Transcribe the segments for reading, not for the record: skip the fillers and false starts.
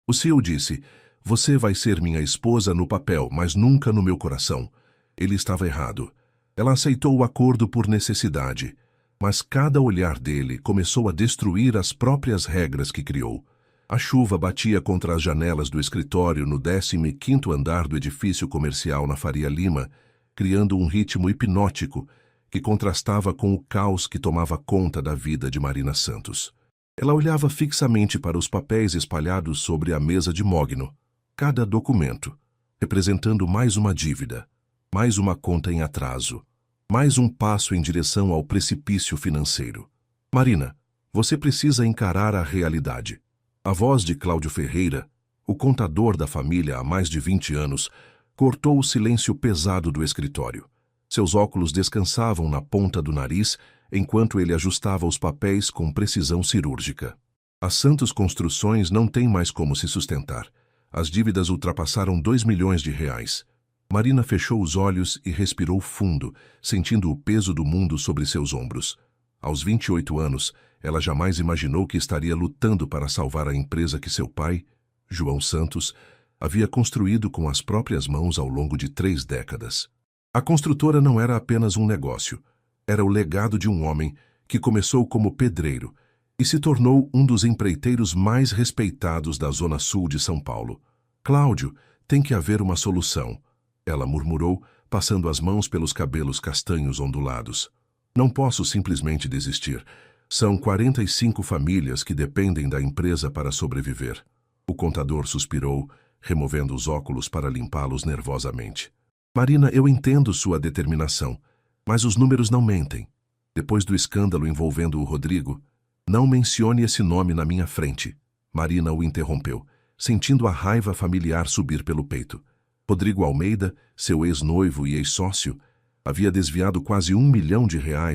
O CEO disse: "Você vai ser minha esposa no papel, mas nunca no meu coração." Ele estava errado. Ela aceitou o acordo por necessidade, mas cada olhar dele começou a destruir as próprias regras que criou. A chuva batia contra as janelas do escritório no 15º andar do edifício comercial na Faria Lima, criando um ritmo hipnótico que contrastava com o caos que tomava conta da vida de Marina Santos. Ela olhava fixamente para os papéis espalhados sobre a mesa de mogno, cada documento, representando mais uma dívida, mais uma conta em atraso, mais um passo em direção ao precipício financeiro. "Marina, você precisa encarar a realidade." A voz de Cláudio Ferreira, o contador da família há mais de 20 anos, cortou o silêncio pesado do escritório. Seus óculos descansavam na ponta do nariz enquanto ele ajustava os papéis com precisão cirúrgica. "A Santos Construções não tem mais como se sustentar. As dívidas ultrapassaram 2 milhões de reais. Marina fechou os olhos e respirou fundo, sentindo o peso do mundo sobre seus ombros. Aos 28 anos, ela jamais imaginou que estaria lutando para salvar a empresa que seu pai, João Santos, havia construído com as próprias mãos ao longo de 3 décadas. A construtora não era apenas um negócio. Era o legado de um homem que começou como pedreiro e se tornou um dos empreiteiros mais respeitados da Zona Sul de São Paulo. "Cláudio, tem que haver uma solução", ela murmurou, passando as mãos pelos cabelos castanhos ondulados. "Não posso simplesmente desistir. São 45 famílias que dependem da empresa para sobreviver." O contador suspirou, removendo os óculos para limpá-los nervosamente. "Marina, eu entendo sua determinação, mas os números não mentem. Depois do escândalo envolvendo o Rodrigo, não mencione esse nome na minha frente." Marina o interrompeu, sentindo a raiva familiar subir pelo peito. Rodrigo Almeida, seu ex-noivo e ex-sócio, havia desviado quase R$1 milhão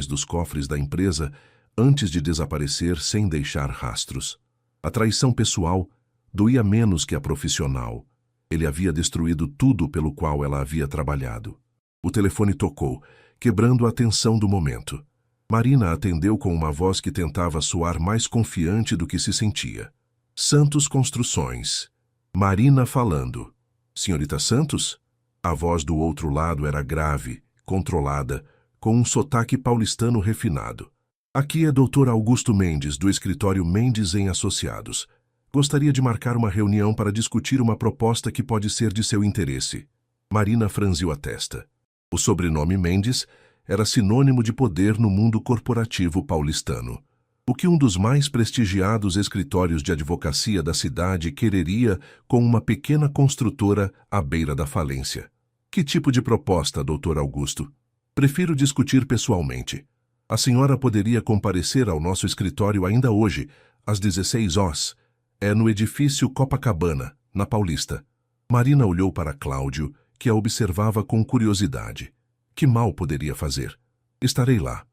dos cofres da empresa antes de desaparecer sem deixar rastros. A traição pessoal doía menos que a profissional. Ele havia destruído tudo pelo qual ela havia trabalhado. O telefone tocou, quebrando a tensão do momento. Marina atendeu com uma voz que tentava soar mais confiante do que se sentia. "Santos Construções." Marina falando. "Senhorita Santos?" A voz do outro lado era grave, controlada, com um sotaque paulistano refinado. "Aqui é Dr. Augusto Mendes, do escritório Mendes em Associados. Gostaria de marcar uma reunião para discutir uma proposta que pode ser de seu interesse." Marina franziu a testa. O sobrenome Mendes era sinônimo de poder no mundo corporativo paulistano. O que um dos mais prestigiados escritórios de advocacia da cidade quereria com uma pequena construtora à beira da falência? "Que tipo de proposta, Dr. Augusto?" "Prefiro discutir pessoalmente. A senhora poderia comparecer ao nosso escritório ainda hoje, às 16 horas. É no edifício Copacabana, na Paulista." Marina olhou para Cláudio, que a observava com curiosidade. Que mal poderia fazer? "Estarei lá."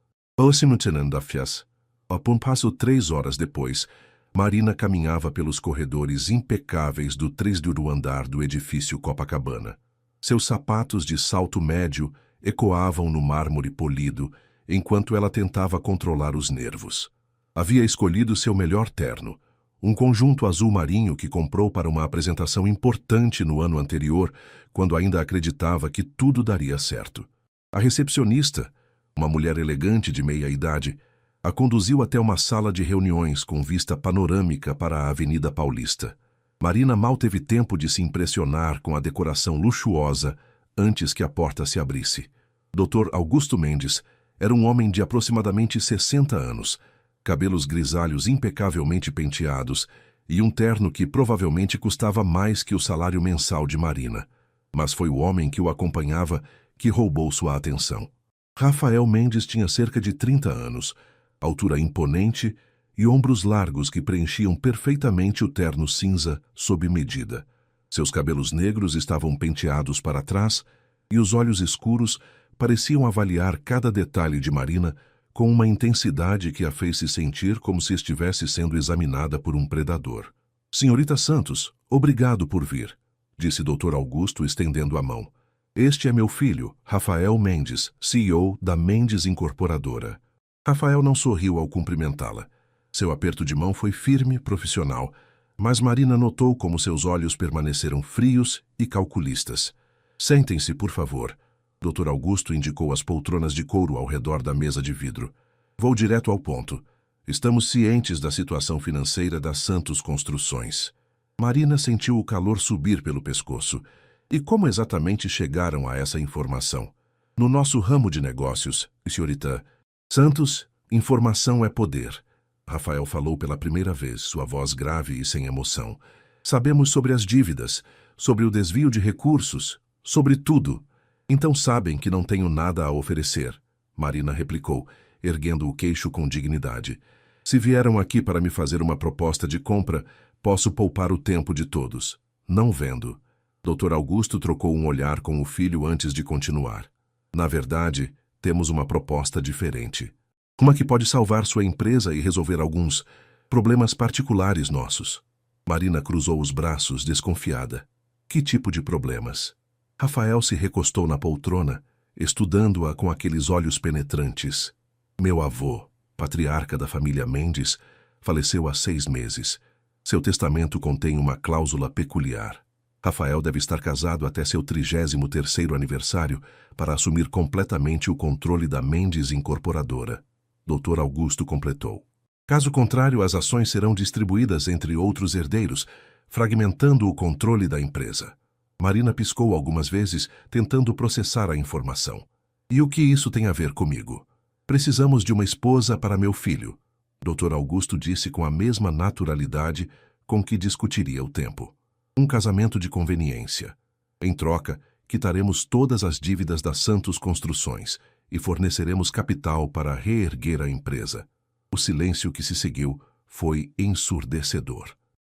Passo 3 horas depois, Marina caminhava pelos corredores impecáveis do 3º andar do edifício Copacabana. Seus sapatos de salto médio ecoavam no mármore polido, enquanto ela tentava controlar os nervos. Havia escolhido seu melhor terno, um conjunto azul marinho que comprou para uma apresentação importante no ano anterior, quando ainda acreditava que tudo daria certo. A recepcionista, uma mulher elegante de meia-idade, a conduziu até uma sala de reuniões com vista panorâmica para a Avenida Paulista. Marina mal teve tempo de se impressionar com a decoração luxuosa antes que a porta se abrisse. Dr. Augusto Mendes era um homem de aproximadamente 60 anos, cabelos grisalhos impecavelmente penteados e um terno que provavelmente custava mais que o salário mensal de Marina. Mas foi o homem que o acompanhava que roubou sua atenção. Rafael Mendes tinha cerca de 30 anos, altura imponente e ombros largos que preenchiam perfeitamente o terno cinza sob medida. Seus cabelos negros estavam penteados para trás e os olhos escuros pareciam avaliar cada detalhe de Marina com uma intensidade que a fez se sentir como se estivesse sendo examinada por um predador. "Senhorita Santos, obrigado por vir", disse Dr. Augusto estendendo a mão. "Este é meu filho, Rafael Mendes, CEO da Mendes Incorporadora." Rafael não sorriu ao cumprimentá-la. Seu aperto de mão foi firme, profissional, Mas Marina notou como seus olhos permaneceram frios e calculistas. Sentem-se, por favor. Dr. Augusto indicou as poltronas de couro ao redor da mesa de vidro. Vou direto ao ponto. Estamos cientes da situação financeira da Santos Construções. Marina sentiu o calor subir pelo pescoço. E como exatamente chegaram a essa informação? No nosso ramo de negócios, senhorita Santos, informação é poder. Rafael falou pela primeira vez, sua voz grave e sem emoção. Sabemos sobre as dívidas, sobre o desvio de recursos, sobre tudo. Então sabem que não tenho nada a oferecer. Marina replicou, erguendo o queixo com dignidade. Se vieram aqui para me fazer uma proposta de compra, posso poupar o tempo de todos. Não vendo. Dr. Augusto trocou um olhar com o filho antes de continuar. Na verdade, temos uma proposta diferente. Uma que pode salvar sua empresa e resolver alguns problemas particulares nossos. Marina cruzou os braços, desconfiada. Que tipo de problemas? Rafael se recostou na poltrona, estudando-a com aqueles olhos penetrantes. Meu avô, patriarca da família Mendes, faleceu há 6 meses. Seu testamento contém uma cláusula peculiar. Rafael deve estar casado até seu 33º aniversário para assumir completamente o controle da Mendes Incorporadora. Dr. Augusto completou. Caso contrário, as ações serão distribuídas entre outros herdeiros, fragmentando o controle da empresa. Marina piscou algumas vezes, tentando processar a informação. E o que isso tem a ver comigo? Precisamos de uma esposa para meu filho. Dr. Augusto disse com a mesma naturalidade com que discutiria o tempo. Um casamento de conveniência. Em troca, quitaremos todas as dívidas da Santos Construções e forneceremos capital para reerguer a empresa. O silêncio que se seguiu foi ensurdecedor.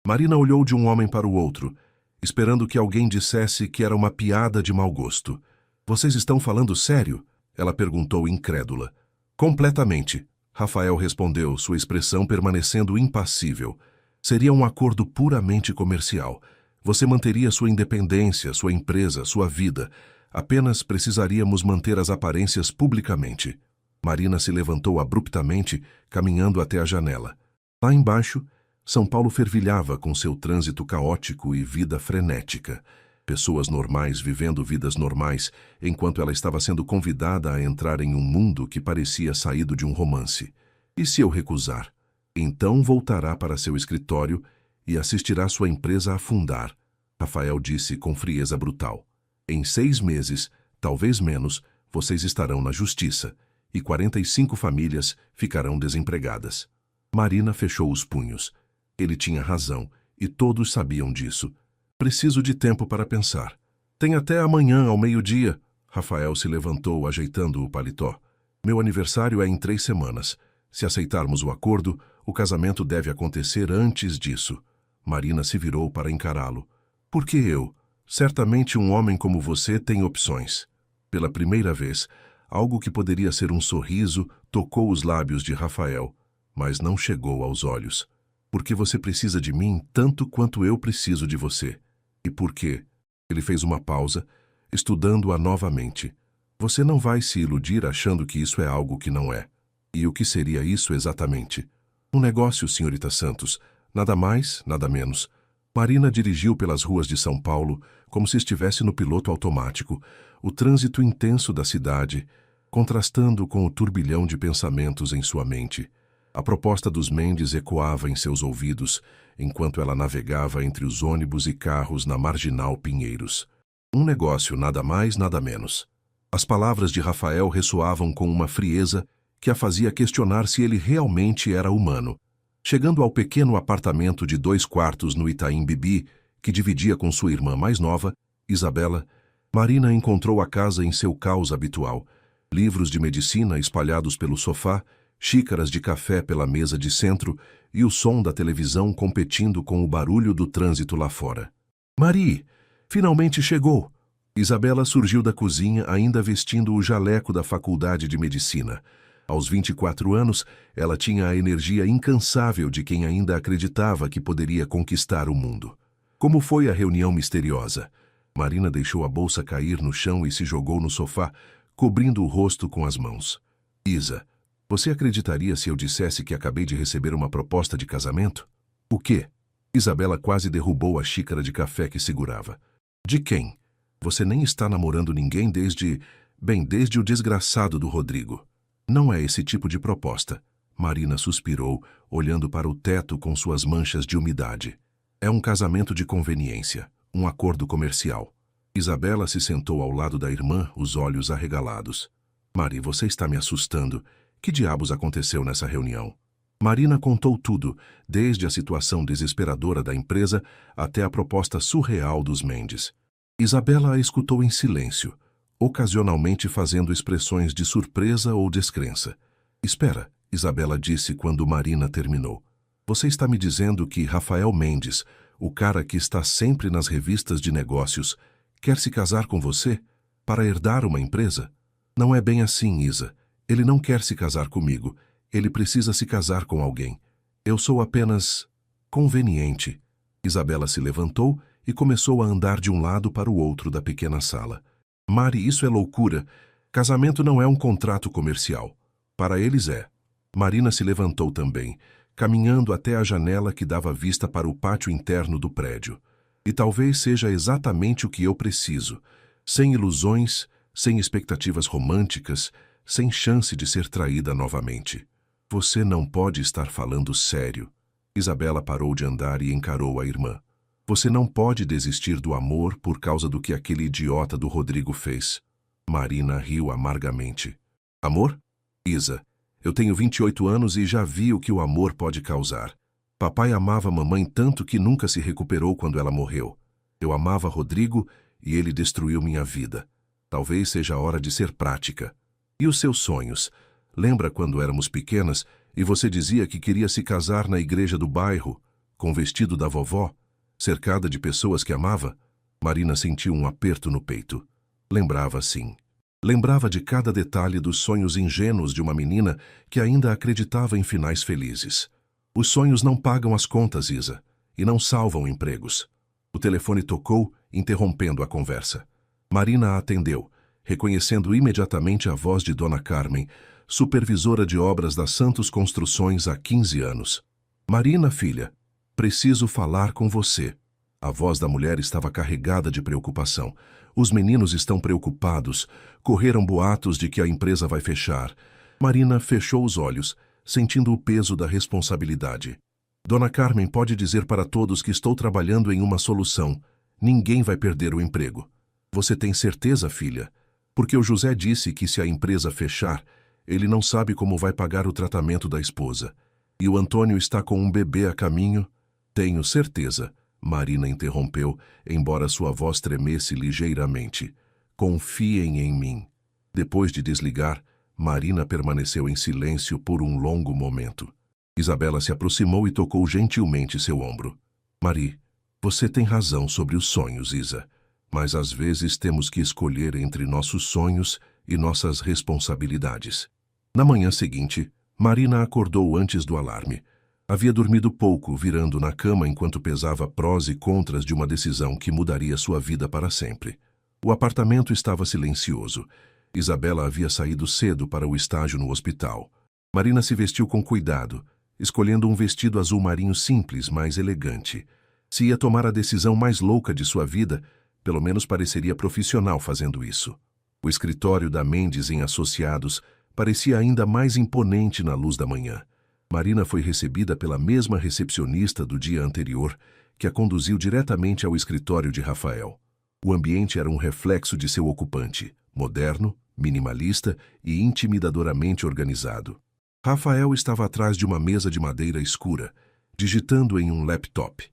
Marina olhou de um homem para o outro, esperando que alguém dissesse que era uma piada de mau gosto. Vocês estão falando sério? Ela perguntou incrédula. Completamente. Rafael respondeu, sua expressão permanecendo impassível. Seria um acordo puramente comercial. Você manteria sua independência, sua empresa, sua vida. Apenas precisaríamos manter as aparências publicamente. Marina se levantou abruptamente, caminhando até a janela. Lá embaixo, São Paulo fervilhava com seu trânsito caótico e vida frenética. Pessoas normais vivendo vidas normais, enquanto ela estava sendo convidada a entrar em um mundo que parecia saído de um romance. E se eu recusar? Então voltará para seu escritório e assistirá sua empresa afundar, Rafael disse com frieza brutal. Em 6 meses, talvez menos, vocês estarão na justiça e 45 famílias ficarão desempregadas. Marina fechou os punhos. Ele tinha razão e todos sabiam disso. Preciso de tempo para pensar. Tem até amanhã ao meio-dia. Rafael se levantou, ajeitando o paletó. Meu aniversário é em 3 semanas. Se aceitarmos o acordo, o casamento deve acontecer antes disso. Marina se virou para encará-lo. Por que eu? Certamente um homem como você tem opções. Pela primeira vez, algo que poderia ser um sorriso tocou os lábios de Rafael, mas não chegou aos olhos. Porque você precisa de mim tanto quanto eu preciso de você. E por quê? Ele fez uma pausa, estudando-a novamente. Você não vai se iludir achando que isso é algo que não é. E o que seria isso exatamente? Um negócio, senhorita Santos. Nada mais, nada menos. Marina dirigiu pelas ruas de São Paulo como se estivesse no piloto automático, o trânsito intenso da cidade, contrastando com o turbilhão de pensamentos em sua mente. A proposta dos Mendes ecoava em seus ouvidos, enquanto ela navegava entre os ônibus e carros na Marginal Pinheiros. Um negócio, nada mais, nada menos. As palavras de Rafael ressoavam com uma frieza que a fazia questionar se ele realmente era humano. Chegando ao pequeno apartamento de 2 quartos no Itaim Bibi, que dividia com sua irmã mais nova, Isabela, Marina encontrou a casa em seu caos habitual. Livros de medicina espalhados pelo sofá, xícaras de café pela mesa de centro e o som da televisão competindo com o barulho do trânsito lá fora. Marie, finalmente chegou! Isabela surgiu da cozinha ainda vestindo o jaleco da faculdade de medicina. Aos 24 anos, ela tinha a energia incansável de quem ainda acreditava que poderia conquistar o mundo. Como foi a reunião misteriosa? Marina deixou a bolsa cair no chão e se jogou no sofá, cobrindo o rosto com as mãos. Isa, você acreditaria se eu dissesse que acabei de receber uma proposta de casamento? O quê? Isabela quase derrubou a xícara de café que segurava. De quem? Você nem está namorando ninguém desde o desgraçado do Rodrigo. Não é esse tipo de proposta. Marina suspirou, olhando para o teto com suas manchas de umidade. É um casamento de conveniência, um acordo comercial. Isabela se sentou ao lado da irmã, os olhos arregalados. Mari, você está me assustando. Que diabos aconteceu nessa reunião? Marina contou tudo, desde a situação desesperadora da empresa até a proposta surreal dos Mendes. Isabela a escutou em silêncio, ocasionalmente fazendo expressões de surpresa ou descrença. Espera, Isabela disse quando Marina terminou. Você está me dizendo que Rafael Mendes, o cara que está sempre nas revistas de negócios, quer se casar com você para herdar uma empresa? Não é bem assim, Isa. Ele não quer se casar comigo. Ele precisa se casar com alguém. Eu sou apenas conveniente. Isabela se levantou e começou a andar de um lado para o outro da pequena sala. Mari, isso é loucura. Casamento não é um contrato comercial. Para eles é. Marina se levantou também, caminhando até a janela que dava vista para o pátio interno do prédio. E talvez seja exatamente o que eu preciso. Sem ilusões, sem expectativas românticas, sem chance de ser traída novamente. Você não pode estar falando sério. Isabela parou de andar e encarou a irmã. Você não pode desistir do amor por causa do que aquele idiota do Rodrigo fez. Marina riu amargamente. Amor? Isa, eu tenho 28 anos e já vi o que o amor pode causar. Papai amava mamãe tanto que nunca se recuperou quando ela morreu. Eu amava Rodrigo e ele destruiu minha vida. Talvez seja a hora de ser prática. E os seus sonhos? Lembra quando éramos pequenas e você dizia que queria se casar na igreja do bairro, com o vestido da vovó, cercada de pessoas que amava? Marina sentiu um aperto no peito. Lembrava, sim. Lembrava de cada detalhe dos sonhos ingênuos de uma menina que ainda acreditava em finais felizes. Os sonhos não pagam as contas, Isa, e não salvam empregos. O telefone tocou, interrompendo a conversa. Marina a atendeu, reconhecendo imediatamente a voz de Dona Carmen, supervisora de obras da Santos Construções há 15 anos. Marina, filha, preciso falar com você. A voz da mulher estava carregada de preocupação. Os meninos estão preocupados. Correram boatos de que a empresa vai fechar. Marina fechou os olhos, sentindo o peso da responsabilidade. Dona Carmen pode dizer para todos que estou trabalhando em uma solução. Ninguém vai perder o emprego. Você tem certeza, filha? Porque o José disse que se a empresa fechar, ele não sabe como vai pagar o tratamento da esposa. E o Antônio está com um bebê a caminho? Tenho certeza, Marina interrompeu, embora sua voz tremesse ligeiramente. Confiem em mim. Depois de desligar, Marina permaneceu em silêncio por um longo momento. Isabela se aproximou e tocou gentilmente seu ombro. Mari, você tem razão sobre os sonhos, Isa. Mas às vezes temos que escolher entre nossos sonhos e nossas responsabilidades. Na manhã seguinte, Marina acordou antes do alarme. Havia dormido pouco, virando na cama enquanto pesava prós e contras de uma decisão que mudaria sua vida para sempre. O apartamento estava silencioso. Isabela havia saído cedo para o estágio no hospital. Marina se vestiu com cuidado, escolhendo um vestido azul marinho simples, mas elegante. Se ia tomar a decisão mais louca de sua vida, pelo menos pareceria profissional fazendo isso. O escritório da Mendes em Associados parecia ainda mais imponente na luz da manhã. Marina foi recebida pela mesma recepcionista do dia anterior, que a conduziu diretamente ao escritório de Rafael. O ambiente era um reflexo de seu ocupante, moderno, minimalista e intimidadoramente organizado. Rafael estava atrás de uma mesa de madeira escura, digitando em um laptop.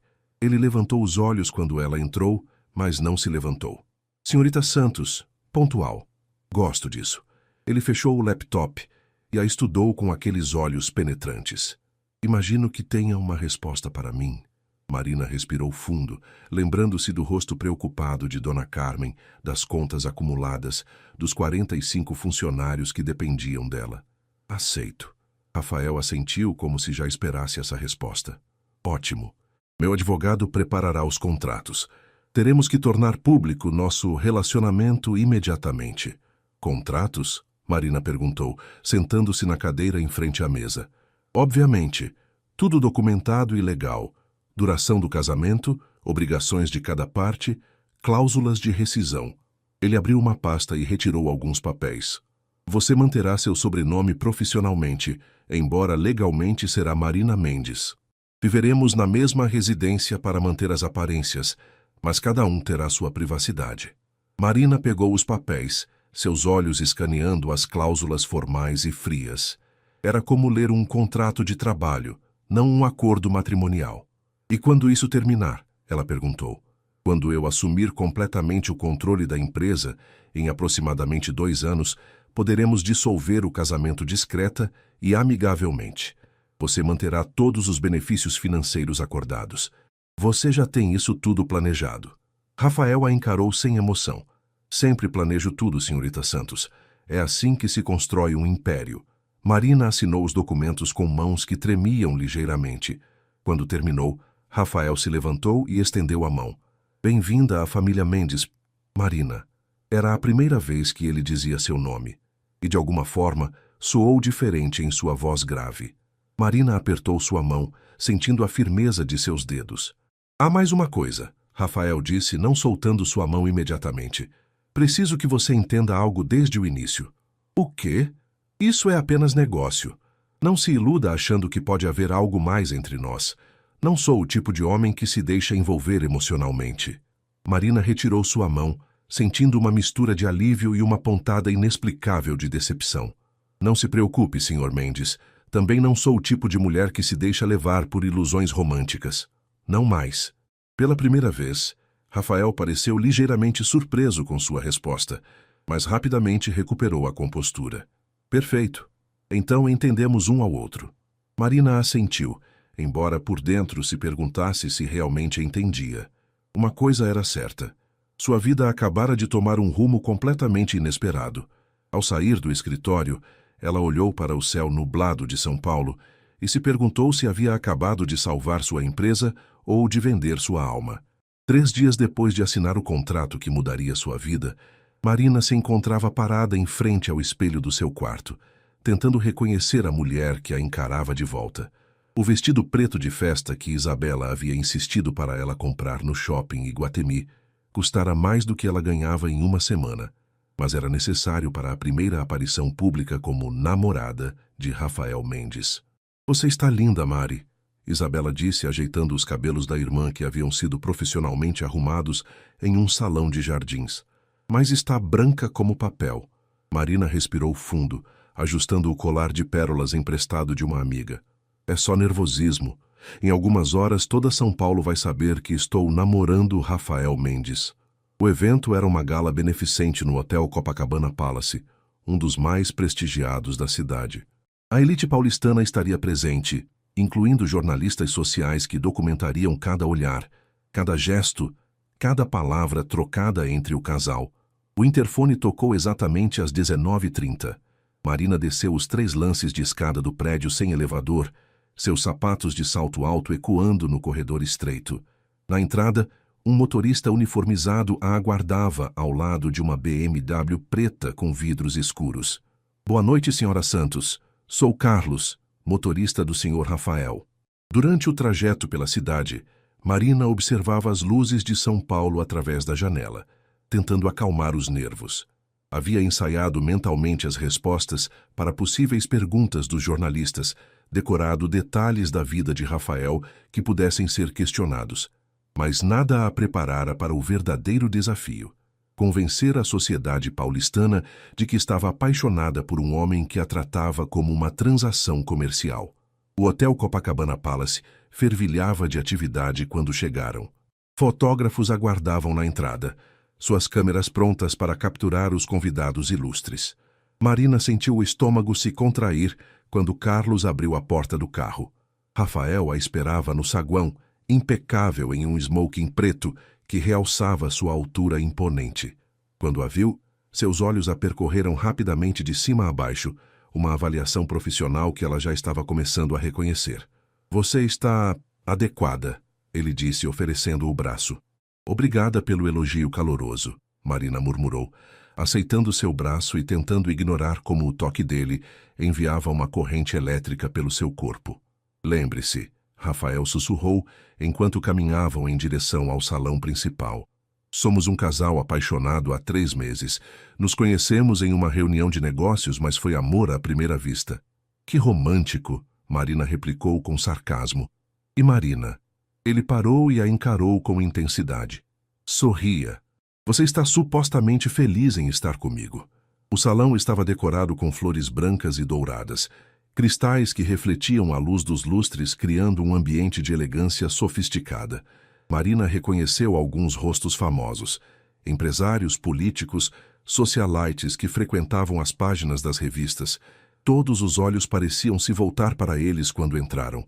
Ele levantou os olhos quando ela entrou, mas não se levantou. Senhorita Santos, pontual. Gosto disso. Ele fechou o laptop e a estudou com aqueles olhos penetrantes. Imagino que tenha uma resposta para mim. Marina respirou fundo, lembrando-se do rosto preocupado de Dona Carmen, das contas acumuladas, dos 45 funcionários que dependiam dela. Aceito. Rafael assentiu como se já esperasse essa resposta. Ótimo. Meu advogado preparará os contratos. Teremos que tornar público nosso relacionamento imediatamente. Contratos? Marina perguntou, sentando-se na cadeira em frente à mesa. Obviamente. Tudo documentado e legal. duração do casamento, obrigações de cada parte, cláusulas de rescisão. Ele abriu uma pasta e retirou alguns papéis. Você manterá seu sobrenome profissionalmente, embora legalmente será Marina Mendes. Viveremos na mesma residência para manter as aparências, mas cada um terá sua privacidade. Marina pegou os papéis, seus olhos escaneando as cláusulas formais e frias. Era como ler um contrato de trabalho, não um acordo matrimonial. E quando isso terminar? Ela perguntou. Quando eu assumir completamente o controle da empresa, em aproximadamente 2 anos, poderemos dissolver o casamento discreta e amigavelmente. Você manterá todos os benefícios financeiros acordados. Você já tem isso tudo planejado. Rafael a encarou sem emoção. Sempre planejo tudo, senhorita Santos. É assim que se constrói um império. Marina assinou os documentos com mãos que tremiam ligeiramente. Quando terminou, Rafael se levantou e estendeu a mão. Bem-vinda à família Mendes, Marina. Era a primeira vez que ele dizia seu nome. E de alguma forma, soou diferente em sua voz grave. Marina apertou sua mão, sentindo a firmeza de seus dedos. Há mais uma coisa, Rafael disse, não soltando sua mão imediatamente. Preciso que você entenda algo desde o início. O quê? Isso é apenas negócio. Não se iluda achando que pode haver algo mais entre nós. Não sou o tipo de homem que se deixa envolver emocionalmente. Marina retirou sua mão, sentindo uma mistura de alívio e uma pontada inexplicável de decepção. Não se preocupe, Sr. Mendes. Também não sou o tipo de mulher que se deixa levar por ilusões românticas. Não mais. Pela primeira vez, Rafael pareceu ligeiramente surpreso com sua resposta, mas rapidamente recuperou a compostura. Perfeito. Então entendemos um ao outro. Marina assentiu, embora por dentro se perguntasse se realmente entendia. Uma coisa era certa. Sua vida acabara de tomar um rumo completamente inesperado. Ao sair do escritório, ela olhou para o céu nublado de São Paulo e se perguntou se havia acabado de salvar sua empresa ou de vender sua alma. 3 dias depois de assinar o contrato que mudaria sua vida, Marina se encontrava parada em frente ao espelho do seu quarto, tentando reconhecer a mulher que a encarava de volta. O vestido preto de festa que Isabela havia insistido para ela comprar no shopping Iguatemi custara mais do que ela ganhava em uma semana, mas era necessário para a primeira aparição pública como namorada de Rafael Mendes. Você está linda, Mari, Isabela disse, ajeitando os cabelos da irmã que haviam sido profissionalmente arrumados em um salão de jardins. Mas está branca como papel. Marina respirou fundo, ajustando o colar de pérolas emprestado de uma amiga. É só nervosismo. Em algumas horas toda São Paulo vai saber que estou namorando Rafael Mendes. O evento era uma gala beneficente no Hotel Copacabana Palace, um dos mais prestigiados da cidade. A elite paulistana estaria presente, incluindo jornalistas sociais que documentariam cada olhar, cada gesto, cada palavra trocada entre o casal. O interfone tocou exatamente às 19h30. Marina desceu os 3 lances de escada do prédio sem elevador, seus sapatos de salto alto ecoando no corredor estreito. Na entrada, um motorista uniformizado a aguardava ao lado de uma BMW preta com vidros escuros. Boa noite, Sra. Santos. Sou Carlos, motorista do Sr. Rafael. Durante o trajeto pela cidade, Marina observava as luzes de São Paulo através da janela, tentando acalmar os nervos. Havia ensaiado mentalmente as respostas para possíveis perguntas dos jornalistas, decorado detalhes da vida de Rafael que pudessem ser questionados, mas nada a preparara para o verdadeiro desafio: convencer a sociedade paulistana de que estava apaixonada por um homem que a tratava como uma transação comercial. O Hotel Copacabana Palace fervilhava de atividade quando chegaram. Fotógrafos aguardavam na entrada, suas câmeras prontas para capturar os convidados ilustres. Marina sentiu o estômago se contrair quando Carlos abriu a porta do carro. Rafael a esperava no saguão, impecável em um smoking preto que realçava sua altura imponente. Quando a viu, seus olhos a percorreram rapidamente de cima a baixo, uma avaliação profissional que ela já estava começando a reconhecer. Você está adequada, ele disse, oferecendo o braço. Obrigada pelo elogio caloroso, Marina murmurou, aceitando seu braço e tentando ignorar como o toque dele enviava uma corrente elétrica pelo seu corpo. Lembre-se, Rafael sussurrou enquanto caminhavam em direção ao salão principal. Somos um casal apaixonado há 3 meses. Nos conhecemos em uma reunião de negócios, mas foi amor à primeira vista. Que romântico, Marina replicou com sarcasmo. E Marina? Ele parou e a encarou com intensidade. Sorria. Você está supostamente feliz em estar comigo. O salão estava decorado com flores brancas e douradas, cristais que refletiam a luz dos lustres, criando um ambiente de elegância sofisticada. Marina reconheceu alguns rostos famosos, empresários, políticos, socialites que frequentavam as páginas das revistas. Todos os olhos pareciam se voltar para eles quando entraram.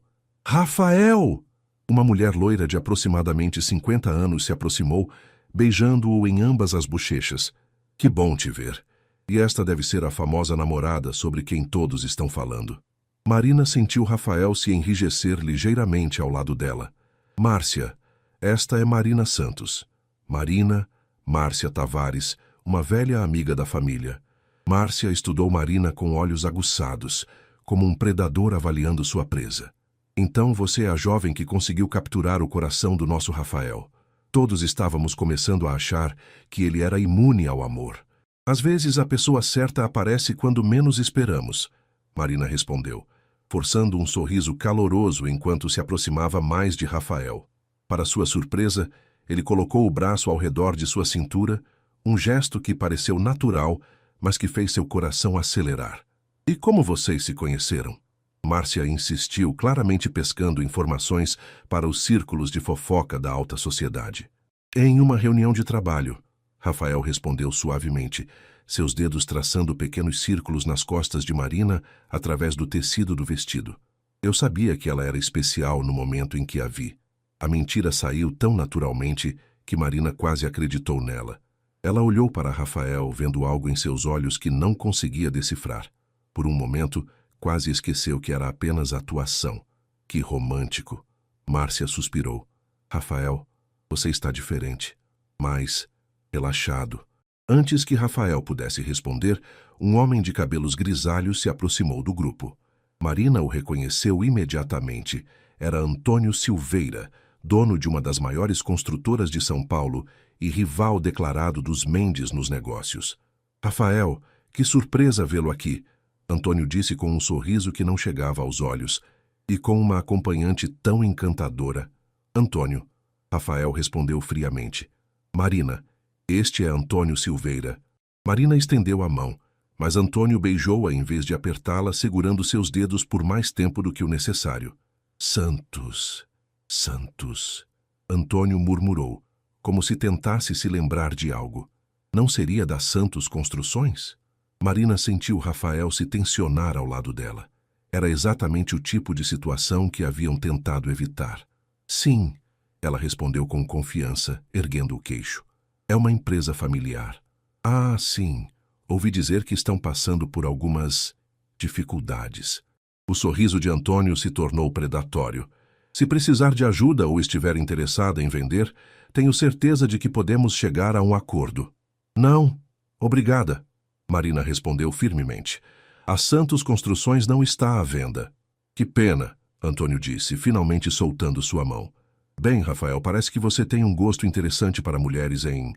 Rafael! Uma mulher loira de aproximadamente 50 anos se aproximou, beijando-o em ambas as bochechas. Que bom te ver. E esta deve ser a famosa namorada sobre quem todos estão falando. Marina sentiu Rafael se enrijecer ligeiramente ao lado dela. Márcia, esta é Marina Santos. Marina, Márcia Tavares, uma velha amiga da família. Márcia estudou Marina com olhos aguçados, como um predador avaliando sua presa. Então você é a jovem que conseguiu capturar o coração do nosso Rafael. Todos estávamos começando a achar que ele era imune ao amor. Às vezes a pessoa certa aparece quando menos esperamos, Marina respondeu, forçando um sorriso caloroso enquanto se aproximava mais de Rafael. Para sua surpresa, ele colocou o braço ao redor de sua cintura, um gesto que pareceu natural, mas que fez seu coração acelerar. E como vocês se conheceram? Márcia insistiu, claramente pescando informações para os círculos de fofoca da alta sociedade. Em uma reunião de trabalho, Rafael respondeu suavemente, seus dedos traçando pequenos círculos nas costas de Marina através do tecido do vestido. Eu sabia que ela era especial no momento em que a vi. A mentira saiu tão naturalmente que Marina quase acreditou nela. Ela olhou para Rafael, vendo algo em seus olhos que não conseguia decifrar. Por um momento, quase esqueceu que era apenas atuação. Que romântico. Márcia suspirou. Rafael, você está diferente. Mais relaxado. Antes que Rafael pudesse responder, um homem de cabelos grisalhos se aproximou do grupo. Marina o reconheceu imediatamente. Era Antônio Silveira, dono de uma das maiores construtoras de São Paulo e rival declarado dos Mendes nos negócios. Rafael, que surpresa vê-lo aqui, Antônio disse com um sorriso que não chegava aos olhos, e com uma acompanhante tão encantadora. Antônio, Rafael respondeu friamente. Marina, este é Antônio Silveira. Marina estendeu a mão, mas Antônio beijou-a em vez de apertá-la, segurando seus dedos por mais tempo do que o necessário. Santos, Santos, Antônio murmurou, como se tentasse se lembrar de algo. Não seria da Santos Construções? Marina sentiu Rafael se tensionar ao lado dela. Era exatamente o tipo de situação que haviam tentado evitar. Sim, ela respondeu com confiança, erguendo o queixo. É uma empresa familiar. Ah, sim. Ouvi dizer que estão passando por algumas dificuldades. O sorriso de Antônio se tornou predatório. Se precisar de ajuda ou estiver interessada em vender, tenho certeza de que podemos chegar a um acordo. Não, obrigada, Marina respondeu firmemente. A Santos Construções não está à venda. Que pena, Antônio disse, finalmente soltando sua mão. Bem, Rafael, parece que você tem um gosto interessante para mulheres em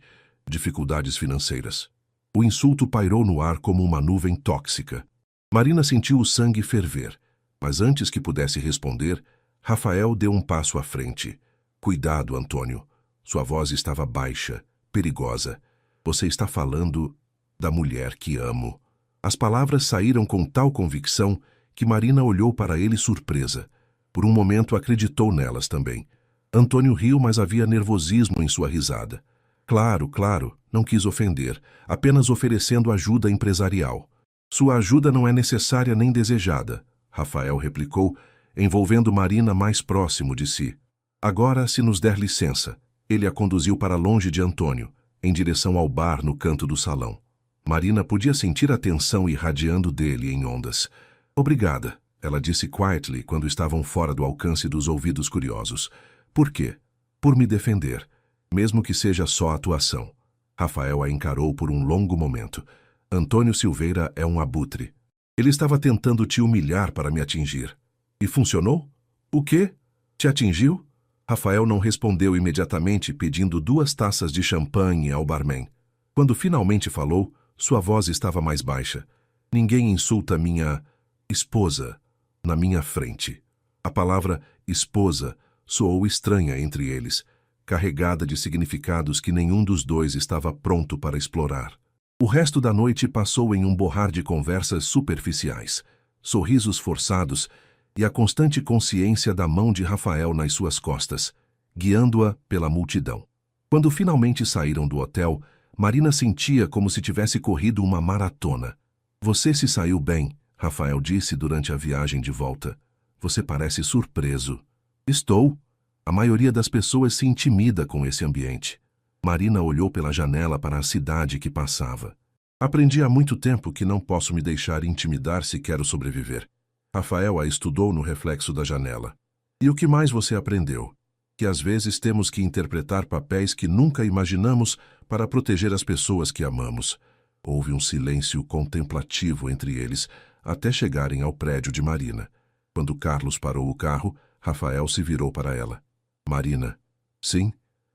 dificuldades financeiras. O insulto pairou no ar como uma nuvem tóxica. Marina sentiu o sangue ferver, mas antes que pudesse responder, Rafael deu um passo à frente. Cuidado, Antônio. Sua voz estava baixa, perigosa. Você está falando da mulher que amo. As palavras saíram com tal convicção que Marina olhou para ele surpresa. Por um momento acreditou nelas também. Antônio riu, mas havia nervosismo em sua risada. Claro, claro, não quis ofender, apenas oferecendo ajuda empresarial. Sua ajuda não é necessária nem desejada, Rafael replicou, envolvendo Marina mais próximo de si. Agora, se nos der licença, ele a conduziu para longe de Antônio, em direção ao bar no canto do salão. Marina podia sentir a tensão irradiando dele em ondas. Obrigada, ela disse quietly quando estavam fora do alcance dos ouvidos curiosos. Por quê? Por me defender, mesmo que seja só atuação. Rafael a encarou por um longo momento. Antônio Silveira é um abutre. Ele estava tentando te humilhar para me atingir. E funcionou? O quê? Te atingiu? Rafael não respondeu imediatamente, pedindo 2 taças de champanhe ao barman. Quando finalmente falou, sua voz estava mais baixa. Ninguém insulta minha esposa na minha frente. A palavra esposa soou estranha entre eles, carregada de significados que nenhum dos dois estava pronto para explorar. O resto da noite passou em um borrar de conversas superficiais, sorrisos forçados e a constante consciência da mão de Rafael nas suas costas, guiando-a pela multidão. Quando finalmente saíram do hotel, Marina sentia como se tivesse corrido uma maratona. Você se saiu bem, Rafael disse durante a viagem de volta. Você parece surpreso. Estou. A maioria das pessoas se intimida com esse ambiente. Marina olhou pela janela para a cidade que passava. Aprendi há muito tempo que não posso me deixar intimidar se quero sobreviver. Rafael a estudou no reflexo da janela. E o que mais você aprendeu? Que às vezes temos que interpretar papéis que nunca imaginamos para proteger as pessoas que amamos. Houve um silêncio contemplativo entre eles, até chegarem ao prédio de Marina. Quando Carlos parou o carro, Rafael se virou para ela. Marina, sim,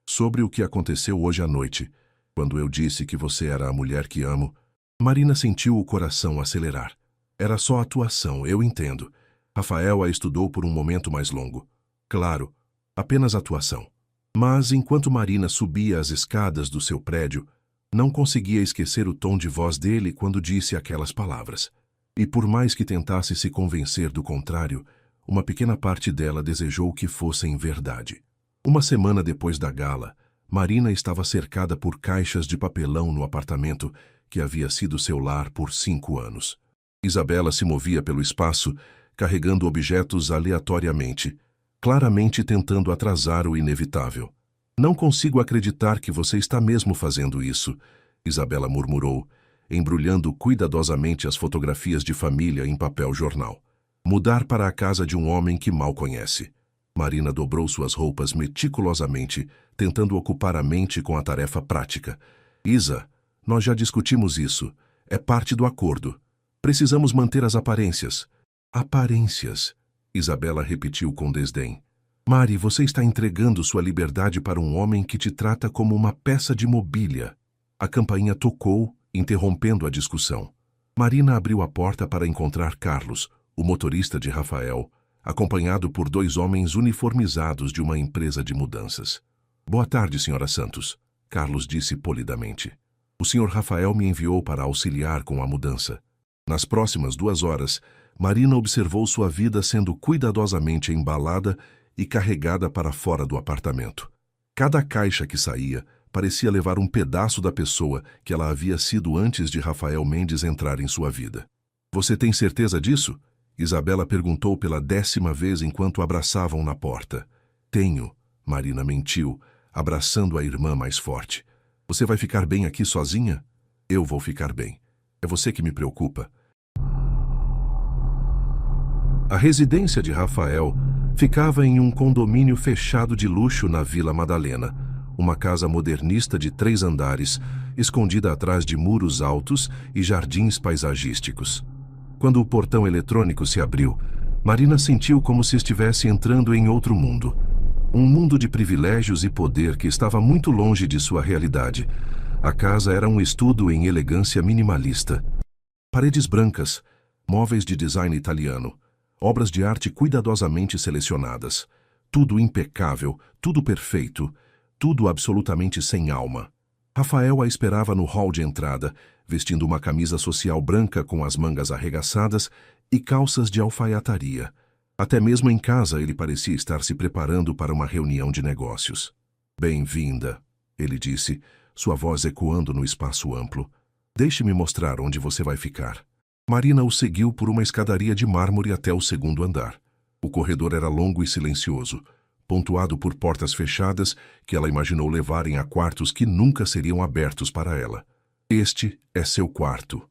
sobre o que aconteceu hoje à noite, quando eu disse que você era a mulher que amo. Marina sentiu o coração acelerar. Era só atuação, eu entendo. Rafael a estudou por um momento mais longo. Claro, apenas atuação. Mas, enquanto Marina subia as escadas do seu prédio, não conseguia esquecer o tom de voz dele quando disse aquelas palavras. E por mais que tentasse se convencer do contrário, uma pequena parte dela desejou que fossem verdade. Uma semana depois da gala, Marina estava cercada por caixas de papelão no apartamento que havia sido seu lar por 5 anos. Isabela se movia pelo espaço, carregando objetos aleatoriamente, claramente tentando atrasar o inevitável. Não consigo acreditar que você está mesmo fazendo isso, Isabela murmurou, embrulhando cuidadosamente as fotografias de família em papel jornal. Mudar para a casa de um homem que mal conhece. Marina dobrou suas roupas meticulosamente, tentando ocupar a mente com a tarefa prática. Isa, nós já discutimos isso. É parte do acordo. Precisamos manter as aparências. Aparências, Isabela repetiu com desdém. Mari, você está entregando sua liberdade para um homem que te trata como uma peça de mobília. A campainha tocou, interrompendo a discussão. Marina abriu a porta para encontrar Carlos, o motorista de Rafael, acompanhado por 2 homens uniformizados de uma empresa de mudanças. Boa tarde, Sra. Santos, Carlos disse polidamente. O Sr. Rafael me enviou para auxiliar com a mudança. Nas próximas 2 horas, Marina observou sua vida sendo cuidadosamente embalada e carregada para fora do apartamento. Cada caixa que saía parecia levar um pedaço da pessoa que ela havia sido antes de Rafael Mendes entrar em sua vida. Você tem certeza disso? Isabela perguntou pela 10ª vez enquanto abraçavam na porta. Tenho, Marina mentiu, abraçando a irmã mais forte. Você vai ficar bem aqui sozinha? Eu vou ficar bem. É você que me preocupa. A residência de Rafael ficava em um condomínio fechado de luxo na Vila Madalena, uma casa modernista de 3 andares, escondida atrás de muros altos e jardins paisagísticos. Quando o portão eletrônico se abriu, Marina sentiu como se estivesse entrando em outro mundo. Um mundo de privilégios e poder que estava muito longe de sua realidade. A casa era um estudo em elegância minimalista. Paredes brancas, móveis de design italiano, obras de arte cuidadosamente selecionadas. Tudo impecável, tudo perfeito, tudo absolutamente sem alma. Rafael a esperava no hall de entrada, vestindo uma camisa social branca com as mangas arregaçadas e calças de alfaiataria. Até mesmo em casa ele parecia estar se preparando para uma reunião de negócios. Bem-vinda, ele disse, sua voz ecoando no espaço amplo. Deixe-me mostrar onde você vai ficar. Marina o seguiu por uma escadaria de mármore até o 2º andar. O corredor era longo e silencioso, pontuado por portas fechadas que ela imaginou levarem a quartos que nunca seriam abertos para ela. Este é seu quarto.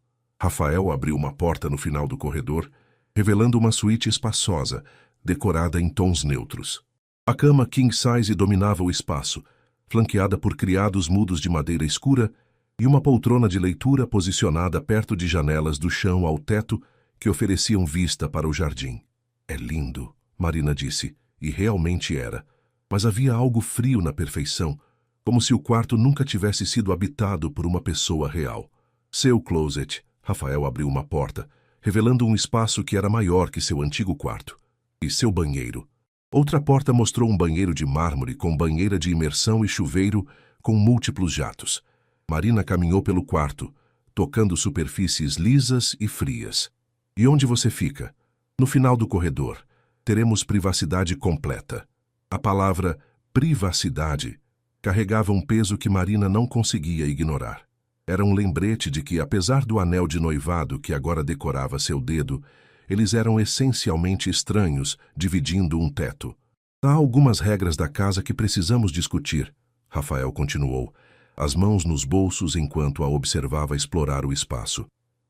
Rafael abriu uma porta no final do corredor, revelando uma suíte espaçosa, decorada em tons neutros. A cama king size dominava o espaço, flanqueada por criados mudos de madeira escura e uma poltrona de leitura posicionada perto de janelas do chão ao teto que ofereciam vista para o jardim. É lindo, Marina disse, e realmente era. Mas havia algo frio na perfeição, como se o quarto nunca tivesse sido habitado por uma pessoa real. Seu closet. Rafael abriu uma porta, revelando um espaço que era maior que seu antigo quarto. E seu banheiro. Outra porta mostrou um banheiro de mármore com banheira de imersão e chuveiro com múltiplos jatos. Marina caminhou pelo quarto, tocando superfícies lisas e frias. E onde você fica? No final do corredor. Teremos privacidade completa. A palavra privacidade carregava um peso que Marina não conseguia ignorar. Era um lembrete de que, apesar do anel de noivado que agora decorava seu dedo, eles eram essencialmente estranhos, dividindo um teto. Há algumas regras da casa que precisamos discutir, Rafael continuou, as mãos nos bolsos enquanto a observava explorar o espaço.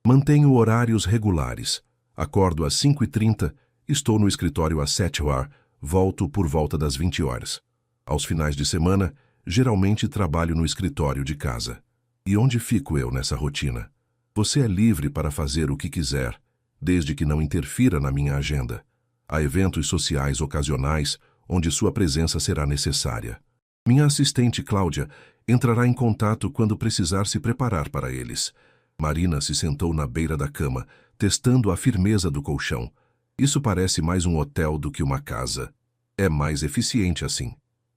Mantenho horários regulares. Acordo às 5h30, estou no escritório às 7h, volto por volta das 20 horas. Aos finais de semana, geralmente trabalho no escritório de casa. E onde fico eu nessa rotina? Você é livre para fazer o que quiser, desde que não interfira na minha agenda. Há eventos sociais ocasionais onde sua presença será necessária. Minha assistente, Cláudia, entrará em contato quando precisar se preparar para eles. Marina se sentou na beira da cama, testando a firmeza do colchão. Isso parece mais um hotel do que uma casa. É mais eficiente assim.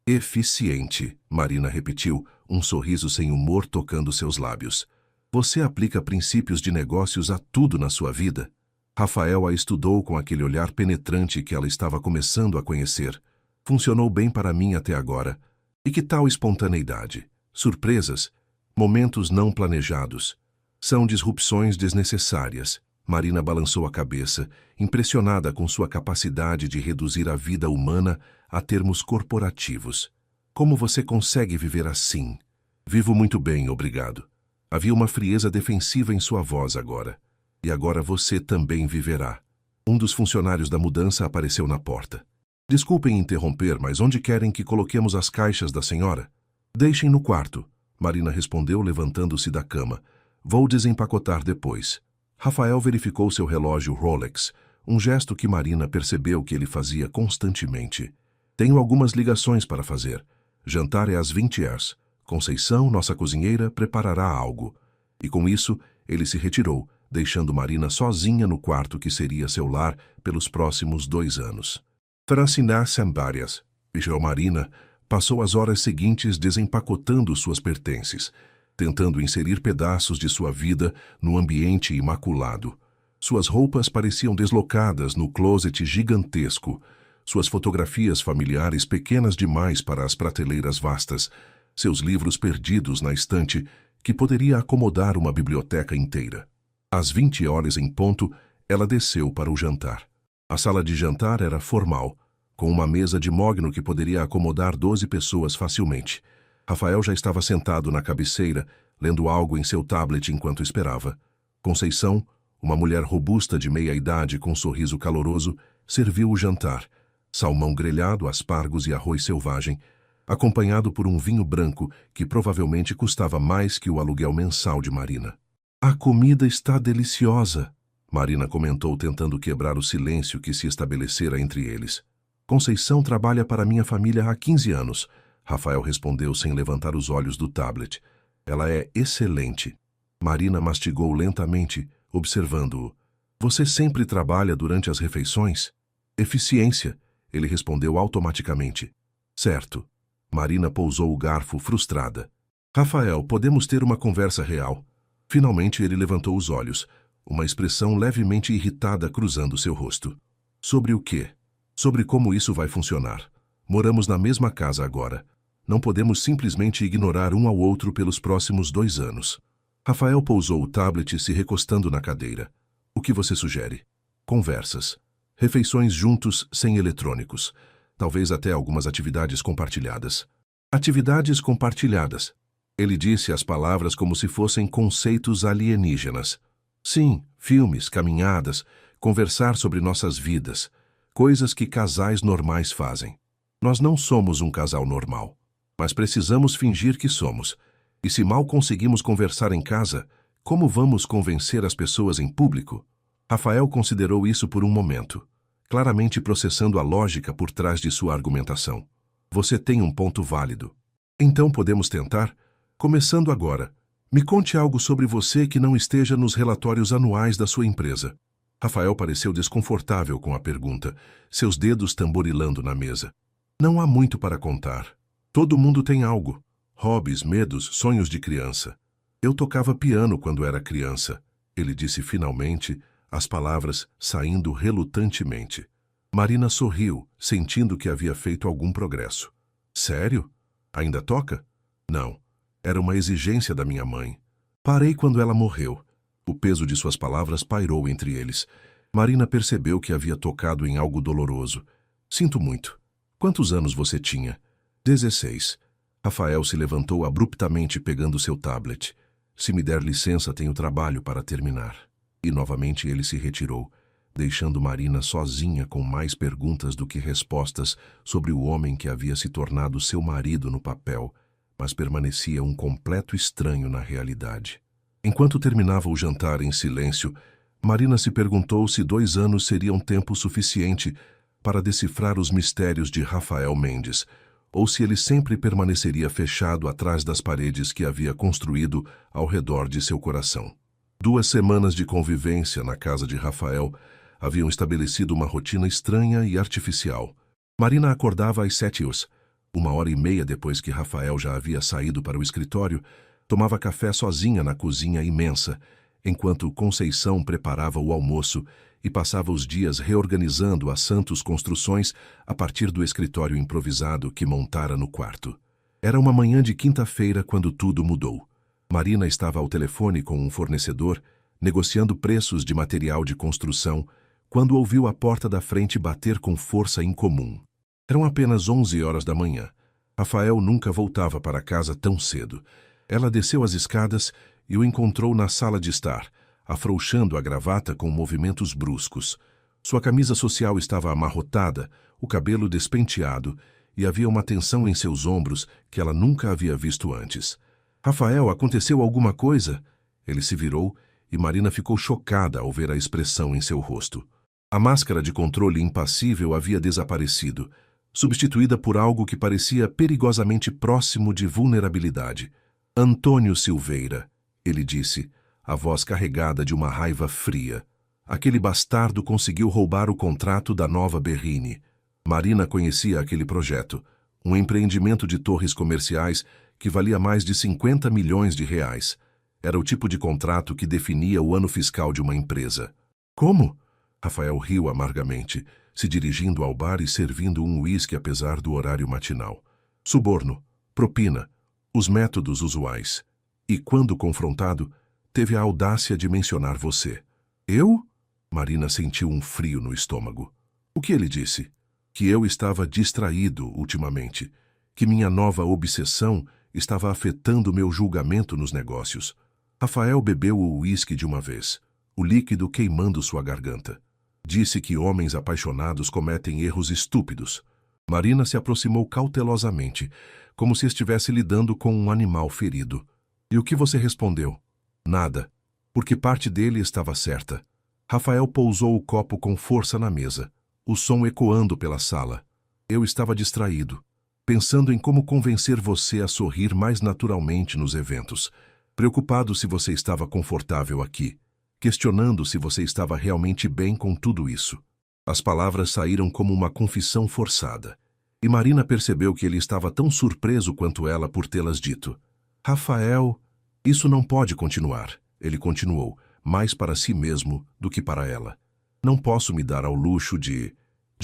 Eficiente, Marina repetiu, um sorriso sem humor tocando seus lábios. Você aplica princípios de negócios a tudo na sua vida? Rafael a estudou com aquele olhar penetrante que ela estava começando a conhecer. Funcionou bem para mim até agora. E que tal espontaneidade? Surpresas? Momentos não planejados? São disrupções desnecessárias. Marina balançou a cabeça, impressionada com sua capacidade de reduzir a vida humana a termos corporativos. Como você consegue viver assim? Vivo muito bem, obrigado. Havia uma frieza defensiva em sua voz agora. E agora você também viverá. Um dos funcionários da mudança apareceu na porta. Desculpem interromper, mas onde querem que coloquemos as caixas da senhora? Deixem no quarto, Marina respondeu levantando-se da cama. Vou desempacotar depois. Rafael verificou seu relógio Rolex, um gesto que Marina percebeu que ele fazia constantemente. Tenho algumas ligações para fazer. Jantar é às 20h. Conceição, nossa cozinheira, preparará algo. E com isso, ele se retirou, deixando Marina sozinha no quarto que seria seu lar pelos próximos 2 anos. Francina Sambarias, vigiou Marina, passou as horas seguintes desempacotando suas pertences, tentando inserir pedaços de sua vida no ambiente imaculado. Suas roupas pareciam deslocadas no closet gigantesco, suas fotografias familiares pequenas demais para as prateleiras vastas, seus livros perdidos na estante que poderia acomodar uma biblioteca inteira. Às 20h em ponto, ela desceu para o jantar. A sala de jantar era formal, com uma mesa de mogno que poderia acomodar 12 pessoas facilmente. Rafael já estava sentado na cabeceira, lendo algo em seu tablet enquanto esperava. Conceição, uma mulher robusta de meia-idade com um sorriso caloroso, serviu o jantar. Salmão grelhado, aspargos e arroz selvagem, acompanhado por um vinho branco que provavelmente custava mais que o aluguel mensal de Marina. A comida está deliciosa, Marina comentou tentando quebrar o silêncio que se estabelecera entre eles. Conceição trabalha para minha família há 15 anos, Rafael respondeu sem levantar os olhos do tablet. Ela é excelente. Marina mastigou lentamente, observando-o. Você sempre trabalha durante as refeições? Eficiência, ele respondeu automaticamente. Certo. Marina pousou o garfo frustrada. Rafael, podemos ter uma conversa real? Finalmente ele levantou os olhos, uma expressão levemente irritada cruzando seu rosto. Sobre o quê? Sobre como isso vai funcionar. Moramos na mesma casa agora. Não podemos simplesmente ignorar um ao outro pelos próximos 2 anos. Rafael pousou o tablet se recostando na cadeira. O que você sugere? Conversas. Refeições juntos sem eletrônicos. Talvez até algumas atividades compartilhadas. Atividades compartilhadas. Ele disse as palavras como se fossem conceitos alienígenas. Sim, filmes, caminhadas, conversar sobre nossas vidas. Coisas que casais normais fazem. Nós não somos um casal normal, mas precisamos fingir que somos. E se mal conseguimos conversar em casa, como vamos convencer as pessoas em público? Rafael considerou isso por um momento. claramente processando a lógica por trás de sua argumentação. Você tem um ponto válido. Então podemos tentar? Começando agora. Me conte algo sobre você que não esteja nos relatórios anuais da sua empresa. Rafael pareceu desconfortável com a pergunta, seus dedos tamborilando na mesa. Não há muito para contar. Todo mundo tem algo. Hobbies, medos, sonhos de criança. Eu tocava piano quando era criança, ele disse finalmente, as palavras saindo relutantemente. Marina sorriu, sentindo que havia feito algum progresso. Sério? Ainda toca? Não. Era uma exigência da minha mãe. Parei quando ela morreu. O peso de suas palavras pairou entre eles. Marina percebeu que havia tocado em algo doloroso. Sinto muito. Quantos anos você tinha? 16. Rafael se levantou abruptamente pegando seu tablet. Se me der licença, tenho trabalho para terminar. E novamente ele se retirou, deixando Marina sozinha com mais perguntas do que respostas sobre o homem que havia se tornado seu marido no papel, mas permanecia um completo estranho na realidade. Enquanto terminava o jantar em silêncio, Marina se perguntou se 2 anos seriam tempo suficiente para decifrar os mistérios de Rafael Mendes, ou se ele sempre permaneceria fechado atrás das paredes que havia construído ao redor de seu coração. 2 semanas de convivência na casa de Rafael haviam estabelecido uma rotina estranha e artificial. Marina acordava às 7h. 1h30 depois que Rafael já havia saído para o escritório, tomava café sozinha na cozinha imensa, enquanto Conceição preparava o almoço e passava os dias reorganizando a Santos Construções a partir do escritório improvisado que montara no quarto. Era uma manhã de quinta-feira quando tudo mudou. Marina estava ao telefone com um fornecedor, negociando preços de material de construção, quando ouviu a porta da frente bater com força incomum. Eram apenas 11h da manhã. Rafael nunca voltava para casa tão cedo. Ela desceu as escadas e o encontrou na sala de estar, afrouxando a gravata com movimentos bruscos. Sua camisa social estava amarrotada, o cabelo despenteado, e havia uma tensão em seus ombros que ela nunca havia visto antes. Rafael, aconteceu alguma coisa? Ele se virou e Marina ficou chocada ao ver a expressão em seu rosto. A máscara de controle impassível havia desaparecido, substituída por algo que parecia perigosamente próximo de vulnerabilidade. Antônio Silveira, ele disse, a voz carregada de uma raiva fria. Aquele bastardo conseguiu roubar o contrato da Nova Berrine. Marina conhecia aquele projeto, um empreendimento de torres comerciais que valia mais de 50 milhões de reais. Era o tipo de contrato que definia o ano fiscal de uma empresa. Como? Rafael riu amargamente, se dirigindo ao bar e servindo um uísque apesar do horário matinal. Suborno, propina, os métodos usuais. E, quando confrontado, teve a audácia de mencionar você. Eu? Marina sentiu um frio no estômago. O que ele disse? Que eu estava distraído ultimamente, que minha nova obsessão estava afetando meu julgamento nos negócios. Rafael bebeu o uísque de uma vez, o líquido queimando sua garganta. Disse que homens apaixonados cometem erros estúpidos. Marina se aproximou cautelosamente, como se estivesse lidando com um animal ferido. E o que você respondeu? Nada, porque parte dele estava certa. Rafael pousou o copo com força na mesa, o som ecoando pela sala. Eu estava distraído, pensando em como convencer você a sorrir mais naturalmente nos eventos, preocupado se você estava confortável aqui, questionando se você estava realmente bem com tudo isso. As palavras saíram como uma confissão forçada, e Marina percebeu que ele estava tão surpreso quanto ela por tê-las dito. Rafael, isso não pode continuar, ele continuou, mais para si mesmo do que para ela. Não posso me dar ao luxo de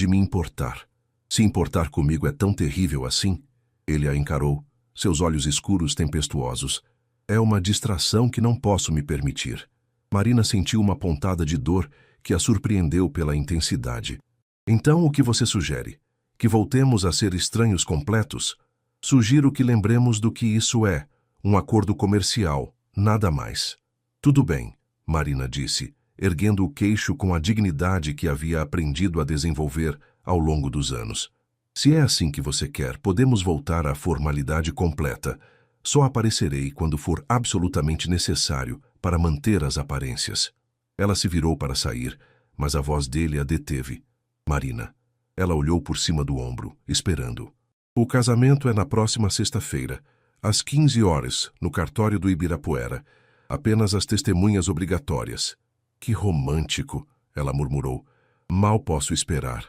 me importar. Se importar comigo é tão terrível assim? Ele a encarou, seus olhos escuros tempestuosos. É uma distração que não posso me permitir. Marina sentiu uma pontada de dor que a surpreendeu pela intensidade. Então o que você sugere? Que voltemos a ser estranhos completos? Sugiro que lembremos do que isso é, um acordo comercial, nada mais. Tudo bem, Marina disse, erguendo o queixo com a dignidade que havia aprendido a desenvolver ao longo dos anos. Se é assim que você quer, podemos voltar à formalidade completa. Só aparecerei quando for absolutamente necessário para manter as aparências. Ela se virou para sair, mas a voz dele a deteve. Marina. Ela olhou por cima do ombro, esperando. O casamento é na próxima sexta-feira, às 15 horas, no cartório do Ibirapuera. Apenas as testemunhas obrigatórias. Que romântico, ela murmurou. Mal posso esperar.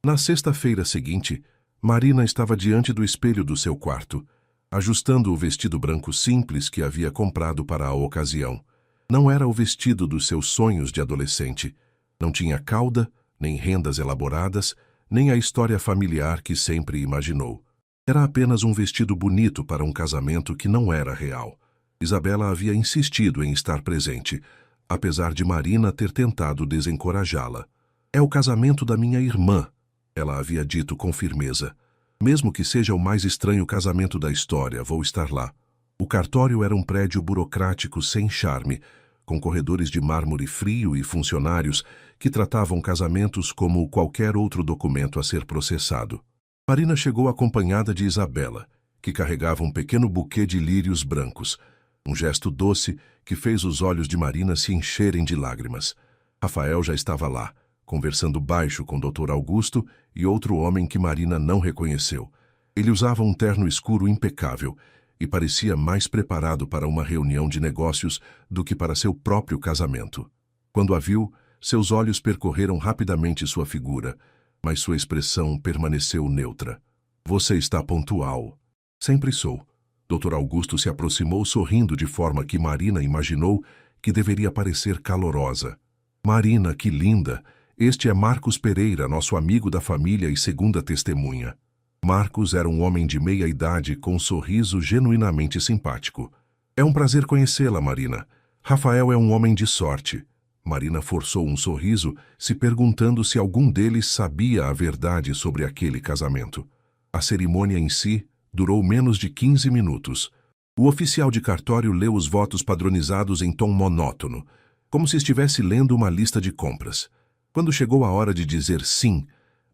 Na sexta-feira seguinte, Marina estava diante do espelho do seu quarto, ajustando o vestido branco simples que havia comprado para a ocasião. Não era o vestido dos seus sonhos de adolescente. Não tinha cauda, nem rendas elaboradas, nem a história familiar que sempre imaginou. Era apenas um vestido bonito para um casamento que não era real. Isabela havia insistido em estar presente, apesar de Marina ter tentado desencorajá-la. É o casamento da minha irmã, ela havia dito com firmeza. Mesmo que seja o mais estranho casamento da história, vou estar lá. O cartório era um prédio burocrático sem charme, com corredores de mármore frio e funcionários que tratavam casamentos como qualquer outro documento a ser processado. Marina chegou acompanhada de Isabela, que carregava um pequeno buquê de lírios brancos, um gesto doce que fez os olhos de Marina se encherem de lágrimas. Rafael já estava lá, conversando baixo com o Dr. Augusto e outro homem que Marina não reconheceu. Ele usava um terno escuro impecável e parecia mais preparado para uma reunião de negócios do que para seu próprio casamento. Quando a viu, seus olhos percorreram rapidamente sua figura, mas sua expressão permaneceu neutra. Você está pontual. Sempre sou. Dr. Augusto se aproximou sorrindo de forma que Marina imaginou que deveria parecer calorosa. Marina, que linda! Este é Marcos Pereira, nosso amigo da família e segunda testemunha. Marcos era um homem de meia idade com um sorriso genuinamente simpático. É um prazer conhecê-la, Marina. Rafael é um homem de sorte. Marina forçou um sorriso, se perguntando se algum deles sabia a verdade sobre aquele casamento. A cerimônia em si durou menos de 15 minutos. O oficial de cartório leu os votos padronizados em tom monótono, como se estivesse lendo uma lista de compras. Quando chegou a hora de dizer sim,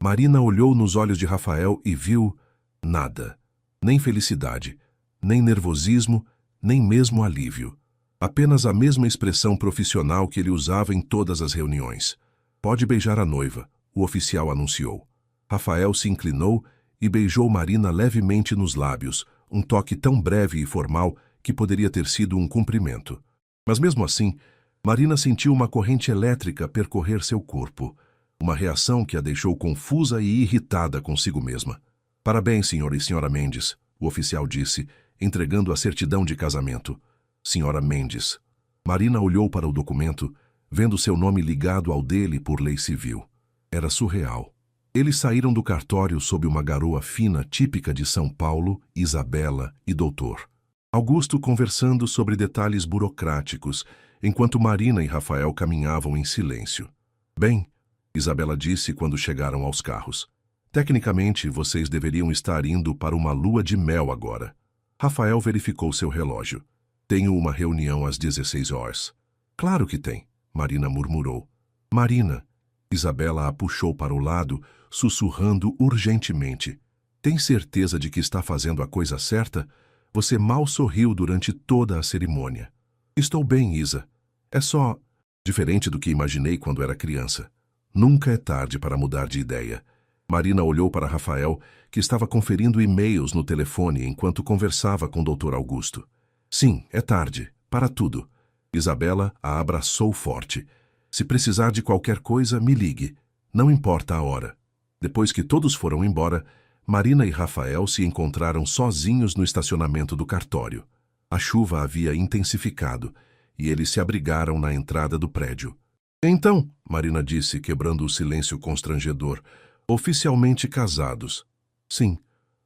Marina olhou nos olhos de Rafael e viu nada. Nem felicidade, nem nervosismo, nem mesmo alívio. Apenas a mesma expressão profissional que ele usava em todas as reuniões. Pode beijar a noiva, o oficial anunciou. Rafael se inclinou e beijou Marina levemente nos lábios, um toque tão breve e formal que poderia ter sido um cumprimento. Mas mesmo assim, Marina sentiu uma corrente elétrica percorrer seu corpo, uma reação que a deixou confusa e irritada consigo mesma. Parabéns, senhor e senhora Mendes, o oficial disse, entregando a certidão de casamento. Senhora Mendes. Marina olhou para o documento, vendo seu nome ligado ao dele por lei civil. Era surreal. Eles saíram do cartório sob uma garoa fina típica de São Paulo, Isabela e Doutor. Augusto conversando sobre detalhes burocráticos, enquanto Marina e Rafael caminhavam em silêncio. Bem, Isabela disse quando chegaram aos carros. Tecnicamente, vocês deveriam estar indo para uma lua de mel agora. Rafael verificou seu relógio. Tenho uma reunião às 16 horas. Claro que tem, Marina murmurou. Marina. Isabela a puxou para o lado, sussurrando urgentemente. Tem certeza de que está fazendo a coisa certa? Você mal sorriu durante toda a cerimônia. Estou bem, Isa. É só diferente do que imaginei quando era criança. Nunca é tarde para mudar de ideia. Marina olhou para Rafael, que estava conferindo e-mails no telefone enquanto conversava com o Dr. Augusto. Sim, é tarde. Para tudo. Isabela a abraçou forte. Se precisar de qualquer coisa, me ligue. Não importa a hora. Depois que todos foram embora, Marina e Rafael se encontraram sozinhos no estacionamento do cartório. A chuva havia intensificado e eles se abrigaram na entrada do prédio. Então, Marina disse, quebrando o silêncio constrangedor, oficialmente casados. Sim.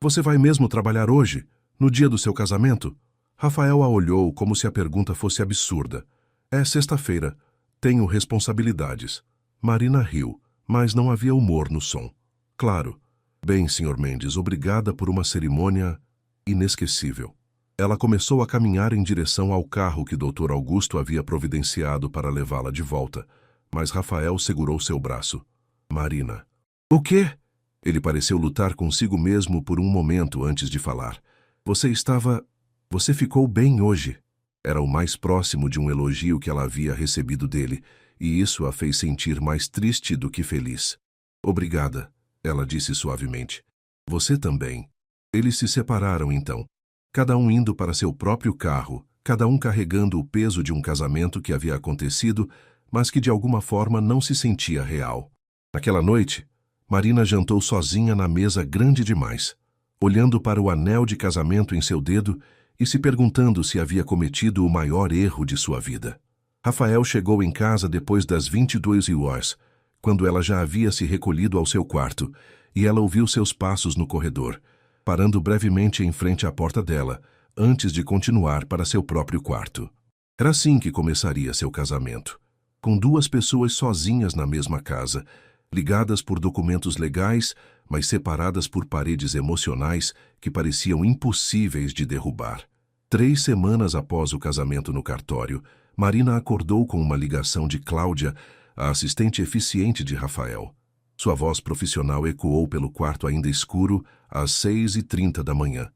Você vai mesmo trabalhar hoje, no dia do seu casamento? Rafael a olhou como se a pergunta fosse absurda. É sexta-feira. Tenho responsabilidades. Marina riu, mas não havia humor no som. Claro. Bem, Sr. Mendes, obrigada por uma cerimônia inesquecível. Ela começou a caminhar em direção ao carro que Dr. Augusto havia providenciado para levá-la de volta, mas Rafael segurou seu braço. Marina. O quê? Ele pareceu lutar consigo mesmo por um momento antes de falar. Você ficou bem hoje. Era o mais próximo de um elogio que ela havia recebido dele, e isso a fez sentir mais triste do que feliz. Obrigada, ela disse suavemente. Você também. Eles se separaram então, cada um indo para seu próprio carro, cada um carregando o peso de um casamento que havia acontecido, mas que de alguma forma não se sentia real. Naquela noite, Marina jantou sozinha na mesa grande demais, olhando para o anel de casamento em seu dedo e se perguntando se havia cometido o maior erro de sua vida. Rafael chegou em casa depois das 22 horas, quando ela já havia se recolhido ao seu quarto, e ela ouviu seus passos no corredor, parando brevemente em frente à porta dela, antes de continuar para seu próprio quarto. Era assim que começaria seu casamento, com duas pessoas sozinhas na mesma casa, ligadas por documentos legais, mas separadas por paredes emocionais que pareciam impossíveis de derrubar. 3 semanas após o casamento no cartório, Marina acordou com uma ligação de Cláudia, a assistente eficiente de Rafael. Sua voz profissional ecoou pelo quarto ainda escuro às 6h30 da manhã.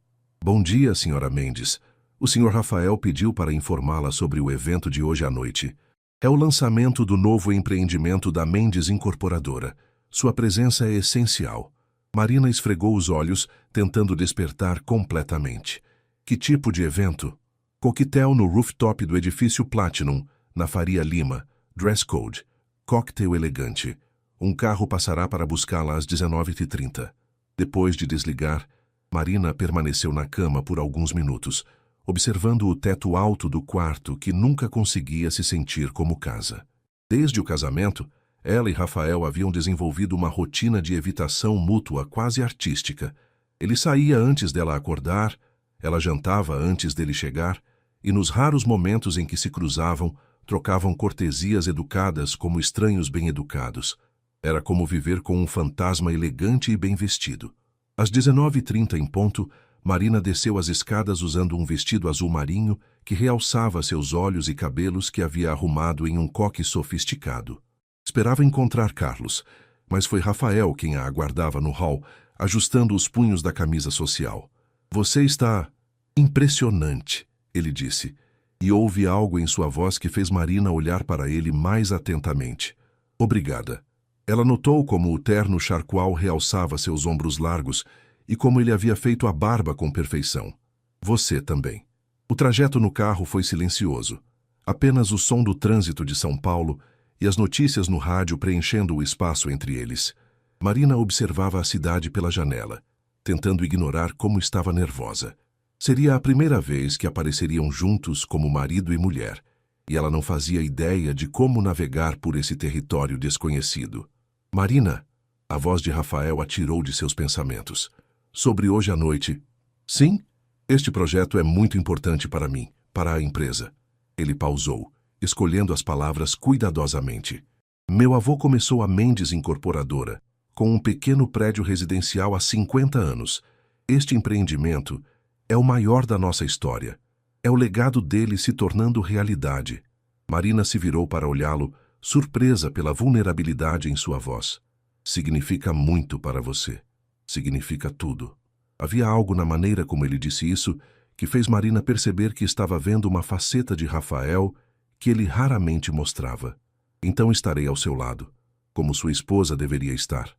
Bom dia, Sra. Mendes. O Sr. Rafael pediu para informá-la sobre o evento de hoje à noite. É o lançamento do novo empreendimento da Mendes Incorporadora. Sua presença é essencial. Marina esfregou os olhos, tentando despertar completamente. Que tipo de evento? Coquetel no rooftop do edifício Platinum, na Faria Lima. Dress code. Cocktail elegante. Um carro passará para buscá-la às 19h30. Depois de desligar, Marina permaneceu na cama por alguns minutos, observando o teto alto do quarto que nunca conseguia se sentir como casa. Desde o casamento, ela e Rafael haviam desenvolvido uma rotina de evitação mútua quase artística. Ele saía antes dela acordar, ela jantava antes dele chegar, e nos raros momentos em que se cruzavam, trocavam cortesias educadas como estranhos bem-educados. Era como viver com um fantasma elegante e bem vestido. Às 19h30 em ponto, Marina desceu as escadas usando um vestido azul marinho que realçava seus olhos e cabelos que havia arrumado em um coque sofisticado. Esperava encontrar Carlos, mas foi Rafael quem a aguardava no hall, ajustando os punhos da camisa social. Você está impressionante, ele disse, e houve algo em sua voz que fez Marina olhar para ele mais atentamente. Obrigada. Ela notou como o terno charcoal realçava seus ombros largos e como ele havia feito a barba com perfeição. Você também. O trajeto no carro foi silencioso. Apenas o som do trânsito de São Paulo e as notícias no rádio preenchendo o espaço entre eles. Marina observava a cidade pela janela, tentando ignorar como estava nervosa. Seria a primeira vez que apareceriam juntos como marido e mulher, e ela não fazia ideia de como navegar por esse território desconhecido. Marina, a voz de Rafael a tirou de seus pensamentos. Sobre hoje à noite. Sim, este projeto é muito importante para mim, para a empresa. Ele pausou, escolhendo as palavras cuidadosamente. Meu avô começou a Mendes Incorporadora, com um pequeno prédio residencial há 50 anos. Este empreendimento é o maior da nossa história. É o legado dele se tornando realidade. Marina se virou para olhá-lo, surpresa pela vulnerabilidade em sua voz. Significa muito para você. Significa tudo. Havia algo na maneira como ele disse isso que fez Marina perceber que estava vendo uma faceta de Rafael que ele raramente mostrava. Então estarei ao seu lado, como sua esposa deveria estar.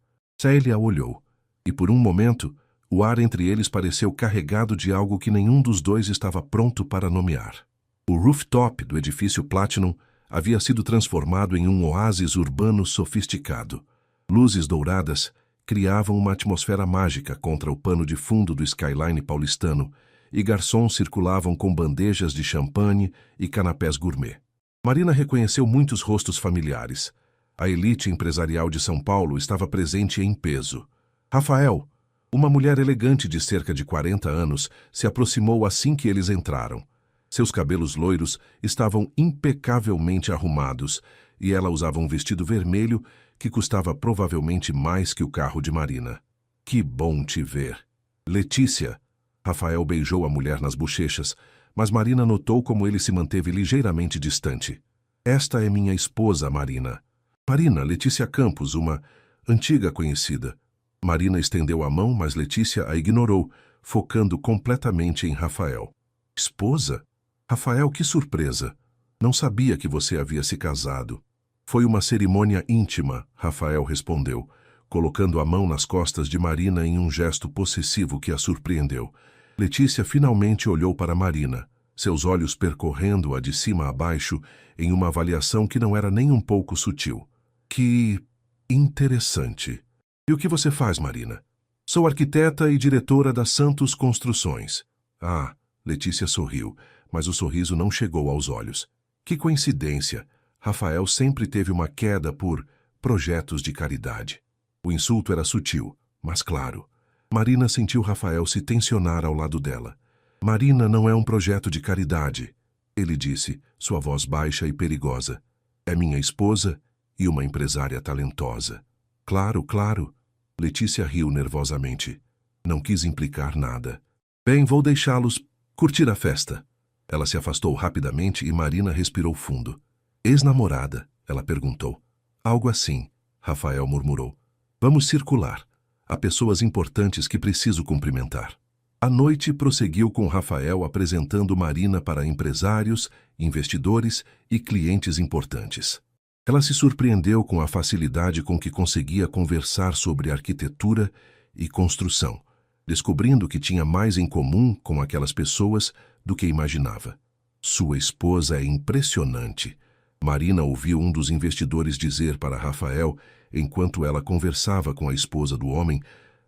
Célia olhou, e por um momento, o ar entre eles pareceu carregado de algo que nenhum dos dois estava pronto para nomear. O rooftop do edifício Platinum havia sido transformado em um oásis urbano sofisticado. Luzes douradas criavam uma atmosfera mágica contra o pano de fundo do skyline paulistano, e garçons circulavam com bandejas de champanhe e canapés gourmet. Marina reconheceu muitos rostos familiares. A elite empresarial de São Paulo estava presente em peso. Rafael, uma mulher elegante de cerca de 40 anos, se aproximou assim que eles entraram. Seus cabelos loiros estavam impecavelmente arrumados e ela usava um vestido vermelho que custava provavelmente mais que o carro de Marina. Que bom te ver. Letícia. Rafael beijou a mulher nas bochechas, mas Marina notou como ele se manteve ligeiramente distante. Esta é minha esposa, Marina. Marina, Letícia Campos, uma antiga conhecida. Marina estendeu a mão, mas Letícia a ignorou, focando completamente em Rafael. Esposa? Rafael, que surpresa! Não sabia que você havia se casado. Foi uma cerimônia íntima, Rafael respondeu, colocando a mão nas costas de Marina em um gesto possessivo que a surpreendeu. Letícia finalmente olhou para Marina, seus olhos percorrendo-a de cima a baixo em uma avaliação que não era nem um pouco sutil. Que interessante. E o que você faz, Marina? Sou arquiteta e diretora da Santos Construções. Ah, Letícia sorriu, mas o sorriso não chegou aos olhos. Que coincidência! Rafael sempre teve uma queda por projetos de caridade. O insulto era sutil, mas claro. Marina sentiu Rafael se tensionar ao lado dela. Marina não é um projeto de caridade, ele disse, sua voz baixa e perigosa. É minha esposa e uma empresária talentosa. Claro, claro. Letícia riu nervosamente. Não quis implicar nada. Bem, vou deixá-los curtir a festa. Ela se afastou rapidamente e Marina respirou fundo. Ex-namorada? Ela perguntou. Algo assim, Rafael murmurou. Vamos circular. Há pessoas importantes que preciso cumprimentar. A noite prosseguiu com Rafael apresentando Marina para empresários, investidores e clientes importantes. Ela se surpreendeu com a facilidade com que conseguia conversar sobre arquitetura e construção, descobrindo que tinha mais em comum com aquelas pessoas do que imaginava. Sua esposa é impressionante. Marina ouviu um dos investidores dizer para Rafael, enquanto ela conversava com a esposa do homem,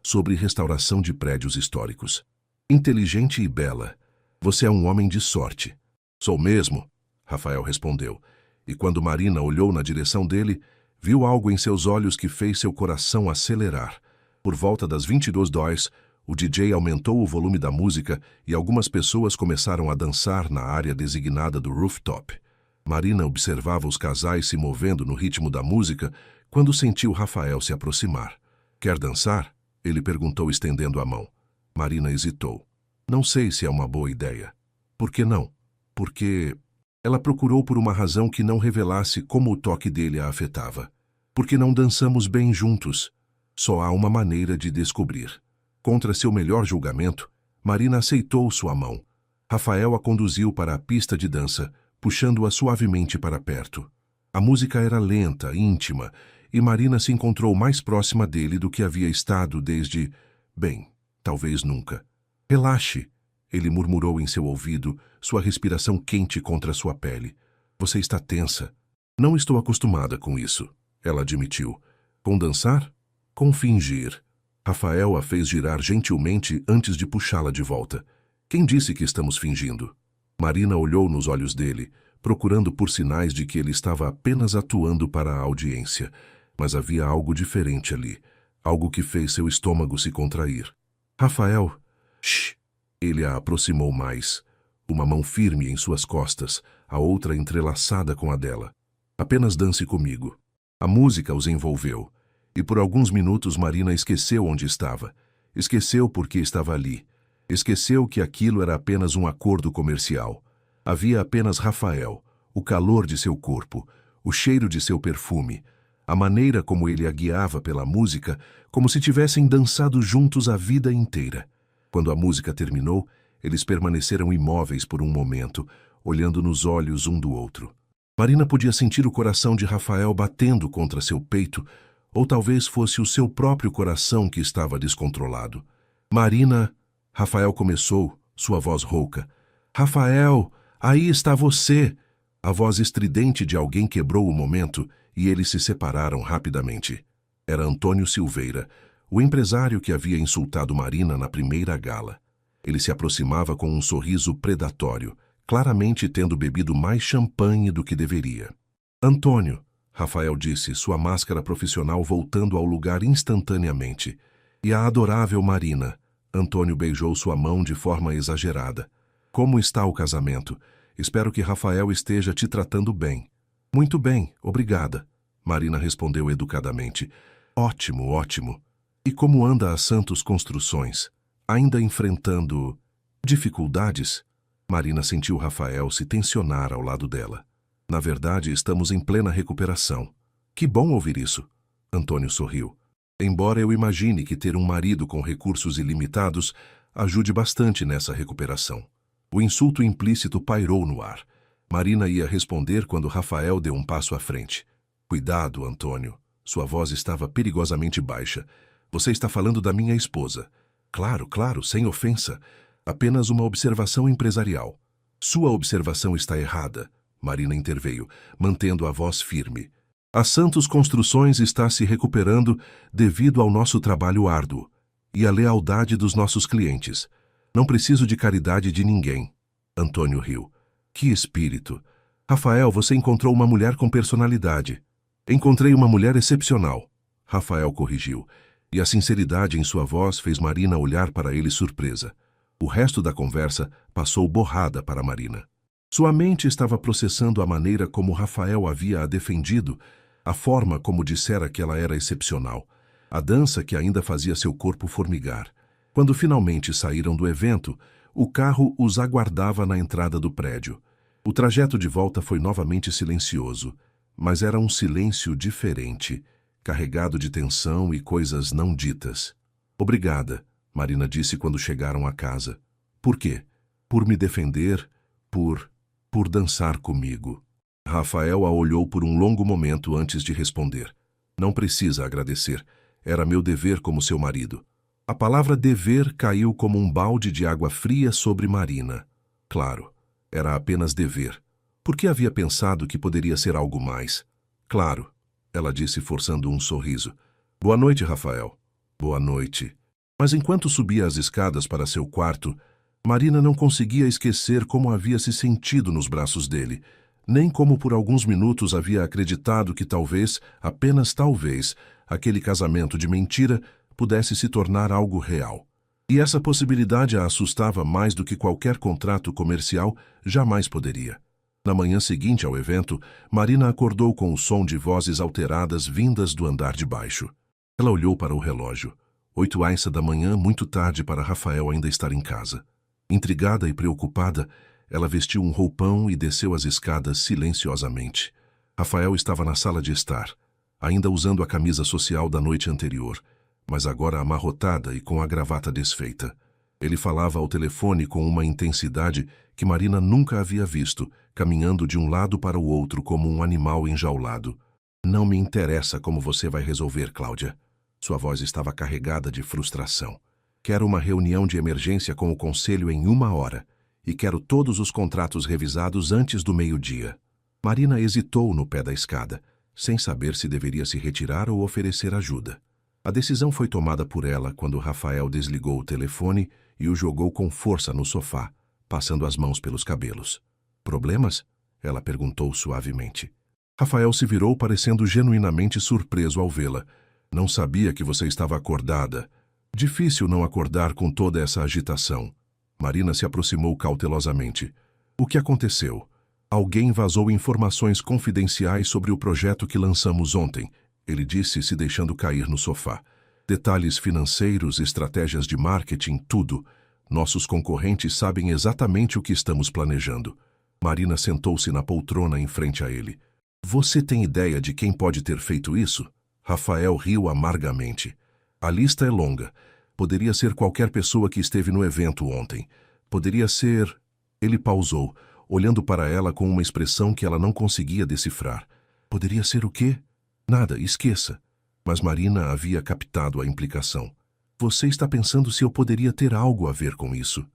sobre restauração de prédios históricos. Inteligente e bela. Você é um homem de sorte. Sou mesmo, Rafael respondeu. E quando Marina olhou na direção dele, viu algo em seus olhos que fez seu coração acelerar. Por volta das 22h, o DJ aumentou o volume da música e algumas pessoas começaram a dançar na área designada do rooftop. Marina observava os casais se movendo no ritmo da música quando sentiu Rafael se aproximar. Quer dançar? Ele perguntou estendendo a mão. Marina hesitou. Não sei se é uma boa ideia. Por que não? Porque... Ela procurou por uma razão que não revelasse como o toque dele a afetava. Porque não dançamos bem juntos. Só há uma maneira de descobrir. Contra seu melhor julgamento, Marina aceitou sua mão. Rafael a conduziu para a pista de dança, puxando-a suavemente para perto. A música era lenta, íntima, e Marina se encontrou mais próxima dele do que havia estado desde... Bem, talvez nunca. Relaxe, ele murmurou em seu ouvido, sua respiração quente contra sua pele. Você está tensa. Não estou acostumada com isso, ela admitiu. Com dançar? Com fingir. Rafael a fez girar gentilmente antes de puxá-la de volta. Quem disse que estamos fingindo? Marina olhou nos olhos dele, procurando por sinais de que ele estava apenas atuando para a audiência, mas havia algo diferente ali, algo que fez seu estômago se contrair. Rafael... Shh! Ele a aproximou mais, uma mão firme em suas costas, a outra entrelaçada com a dela. Apenas dance comigo. A música os envolveu, e por alguns minutos Marina esqueceu onde estava. Esqueceu porque estava ali. Esqueceu que aquilo era apenas um acordo comercial. Havia apenas Rafael, o calor de seu corpo, o cheiro de seu perfume, a maneira como ele a guiava pela música, como se tivessem dançado juntos a vida inteira. Quando a música terminou, eles permaneceram imóveis por um momento, olhando nos olhos um do outro. Marina podia sentir o coração de Rafael batendo contra seu peito, ou talvez fosse o seu próprio coração que estava descontrolado. Marina... Rafael começou, sua voz rouca. Rafael, aí está você! A voz estridente de alguém quebrou o momento e eles se separaram rapidamente. Era Antônio Silveira, o empresário que havia insultado Marina na primeira gala. Ele se aproximava com um sorriso predatório, claramente tendo bebido mais champanhe do que deveria. Antônio, Rafael disse, sua máscara profissional voltando ao lugar instantaneamente. E a adorável Marina. Antônio beijou sua mão de forma exagerada. Como está o casamento? Espero que Rafael esteja te tratando bem. Muito bem, obrigada. Marina respondeu educadamente. Ótimo, ótimo. E como anda a Santos Construções? Ainda enfrentando dificuldades? Marina sentiu Rafael se tensionar ao lado dela. Na verdade, estamos em plena recuperação. Que bom ouvir isso. Antônio sorriu. Embora eu imagine que ter um marido com recursos ilimitados ajude bastante nessa recuperação. O insulto implícito pairou no ar. Marina ia responder quando Rafael deu um passo à frente. Cuidado, Antônio. Sua voz estava perigosamente baixa. Você está falando da minha esposa. Claro, claro, sem ofensa. Apenas uma observação empresarial. Sua observação está errada, Marina interveio, mantendo a voz firme. A Santos Construções está se recuperando devido ao nosso trabalho árduo e à lealdade dos nossos clientes. Não preciso de caridade de ninguém. Antônio riu. Que espírito! Rafael, você encontrou uma mulher com personalidade. Encontrei uma mulher excepcional. Rafael corrigiu, e a sinceridade em sua voz fez Marina olhar para ele surpresa. O resto da conversa passou borrada para Marina. Sua mente estava processando a maneira como Rafael havia a defendido, a forma como dissera que ela era excepcional, a dança que ainda fazia seu corpo formigar. Quando finalmente saíram do evento, o carro os aguardava na entrada do prédio. O trajeto de volta foi novamente silencioso, mas era um silêncio diferente, carregado de tensão e coisas não ditas. Obrigada, Marina disse quando chegaram à casa. Por quê? Por me defender, por dançar comigo. Rafael a olhou por um longo momento antes de responder. Não precisa agradecer. Era meu dever como seu marido. A palavra dever caiu como um balde de água fria sobre Marina. Claro, era apenas dever. Por que havia pensado que poderia ser algo mais? Claro, ela disse forçando um sorriso. Boa noite, Rafael. Boa noite. Mas enquanto subia as escadas para seu quarto, Marina não conseguia esquecer como havia se sentido nos braços dele, nem como por alguns minutos havia acreditado que talvez, apenas talvez, aquele casamento de mentira pudesse se tornar algo real. E essa possibilidade a assustava mais do que qualquer contrato comercial jamais poderia. Na manhã seguinte ao evento, Marina acordou com o som de vozes alteradas vindas do andar de baixo. Ela olhou para o relógio. 8h da manhã, muito tarde para Rafael ainda estar em casa. Intrigada e preocupada, ela vestiu um roupão e desceu as escadas silenciosamente. Rafael estava na sala de estar, ainda usando a camisa social da noite anterior, mas agora amarrotada e com a gravata desfeita. Ele falava ao telefone com uma intensidade que Marina nunca havia visto, caminhando de um lado para o outro como um animal enjaulado. Não me interessa como você vai resolver, Cláudia. Sua voz estava carregada de frustração. Quero uma reunião de emergência com o conselho em 1 hora e quero todos os contratos revisados antes do meio-dia. Marina hesitou no pé da escada, sem saber se deveria se retirar ou oferecer ajuda. A decisão foi tomada por ela quando Rafael desligou o telefone e o jogou com força no sofá, passando as mãos pelos cabelos. Problemas? Ela perguntou suavemente. Rafael se virou parecendo genuinamente surpreso ao vê-la. Não sabia que você estava acordada. Difícil não acordar com toda essa agitação. Marina se aproximou cautelosamente. O que aconteceu? Alguém vazou informações confidenciais sobre o projeto que lançamos ontem, ele disse, se deixando cair no sofá. Detalhes financeiros, estratégias de marketing, tudo. Nossos concorrentes sabem exatamente o que estamos planejando. Marina sentou-se na poltrona em frente a ele. Você tem ideia de quem pode ter feito isso? Rafael riu amargamente. A lista é longa. Poderia ser qualquer pessoa que esteve no evento ontem. Poderia ser... Ele pausou, olhando para ela com uma expressão que ela não conseguia decifrar. Poderia ser o quê? Nada, esqueça. Mas Marina havia captado a implicação. Você está pensando se eu poderia ter algo a ver com isso?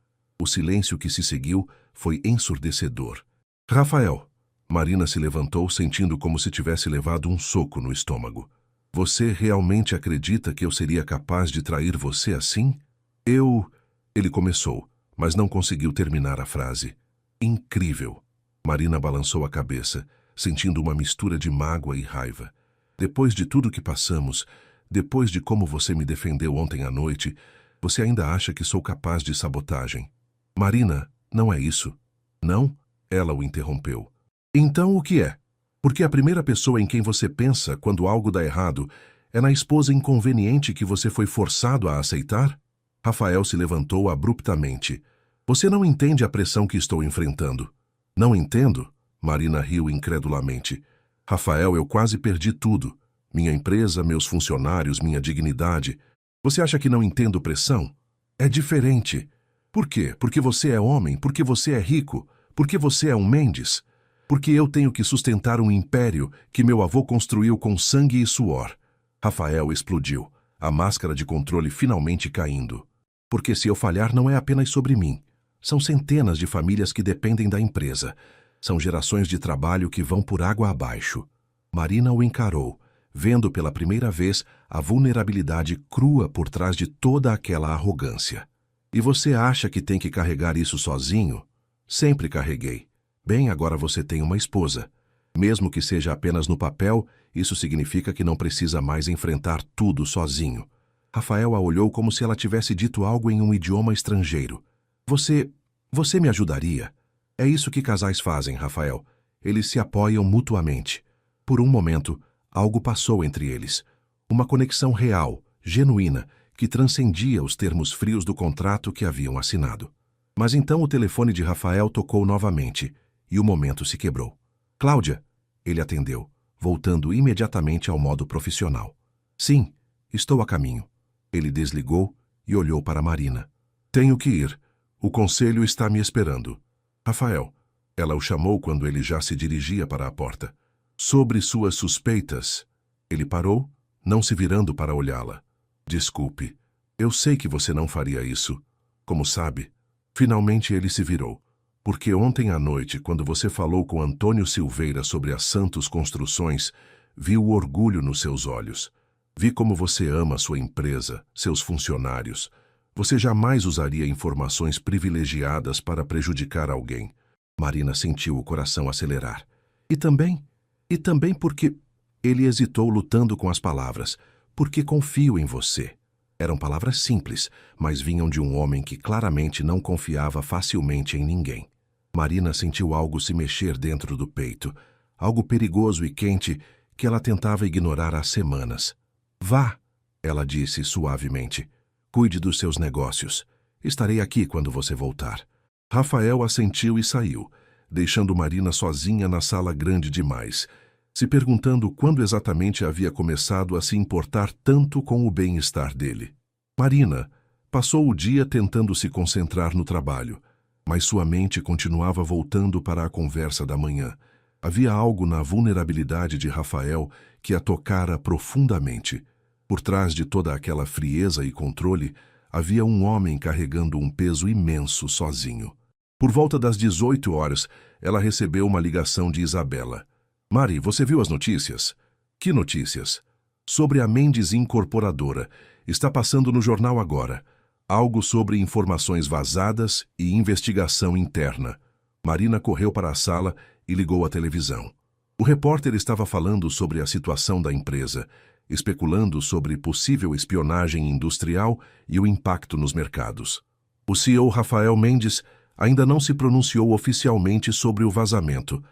O silêncio que se seguiu foi ensurdecedor. Rafael. Marina se levantou, sentindo como se tivesse levado um soco no estômago. Você realmente acredita que eu seria capaz de trair você assim? Ele começou, mas não conseguiu terminar a frase. Incrível. Marina balançou a cabeça, sentindo uma mistura de mágoa e raiva. Depois de tudo que passamos, depois de como você me defendeu ontem à noite, você ainda acha que sou capaz de sabotagem? Marina, não é isso. Não? Ela o interrompeu. Então o que é? Porque a primeira pessoa em quem você pensa quando algo dá errado é na esposa inconveniente que você foi forçado a aceitar? Rafael se levantou abruptamente. Você não entende a pressão que estou enfrentando. Não entendo? Marina riu incredulamente. Rafael, eu quase perdi tudo. Minha empresa, meus funcionários, minha dignidade. Você acha que não entendo pressão? É diferente. Por quê? Porque você é homem, porque você é rico, porque você é um Mendes. Porque eu tenho que sustentar um império que meu avô construiu com sangue e suor. Rafael explodiu, a máscara de controle finalmente caindo. Porque se eu falhar não é apenas sobre mim. São centenas de famílias que dependem da empresa. São gerações de trabalho que vão por água abaixo. Marina o encarou, vendo pela primeira vez a vulnerabilidade crua por trás de toda aquela arrogância. E você acha que tem que carregar isso sozinho? Sempre carreguei. Bem, agora você tem uma esposa. Mesmo que seja apenas no papel, isso significa que não precisa mais enfrentar tudo sozinho. Rafael a olhou como se ela tivesse dito algo em um idioma estrangeiro. Você me ajudaria? É isso que casais fazem, Rafael. Eles se apoiam mutuamente. Por um momento, algo passou entre eles. Uma conexão real, genuína, que transcendia os termos frios do contrato que haviam assinado. Mas então o telefone de Rafael tocou novamente, e o momento se quebrou. Cláudia, ele atendeu, voltando imediatamente ao modo profissional. Sim, estou a caminho. Ele desligou e olhou para Marina. Tenho que ir. O conselho está me esperando. Rafael, ela o chamou quando ele já se dirigia para a porta. Sobre suas suspeitas. Ele parou, não se virando para olhá-la. Desculpe, eu sei que você não faria isso. Como sabe? Finalmente ele se virou. Porque ontem à noite, quando você falou com Antônio Silveira sobre a Santos Construções, vi o orgulho nos seus olhos. Vi como você ama sua empresa, seus funcionários. Você jamais usaria informações privilegiadas para prejudicar alguém. Marina sentiu o coração acelerar. E também porque... Ele hesitou lutando com as palavras. Porque confio em você. Eram palavras simples, mas vinham de um homem que claramente não confiava facilmente em ninguém. Marina sentiu algo se mexer dentro do peito, algo perigoso e quente que ela tentava ignorar há semanas. Vá, ela disse suavemente. Cuide dos seus negócios. Estarei aqui quando você voltar. Rafael assentiu e saiu, deixando Marina sozinha na sala grande demais, se perguntando quando exatamente havia começado a se importar tanto com o bem-estar dele. Marina passou o dia tentando se concentrar no trabalho, mas sua mente continuava voltando para a conversa da manhã. Havia algo na vulnerabilidade de Rafael que a tocara profundamente. Por trás de toda aquela frieza e controle, havia um homem carregando um peso imenso sozinho. Por volta das 18 horas, ela recebeu uma ligação de Isabela. Mari, você viu as notícias? Que notícias? Sobre a Mendes Incorporadora. Está passando no jornal agora. Algo sobre informações vazadas e investigação interna. Marina correu para a sala e ligou a televisão. O repórter estava falando sobre a situação da empresa, especulando sobre possível espionagem industrial e o impacto nos mercados. O CEO Rafael Mendes ainda não se pronunciou oficialmente sobre o vazamento,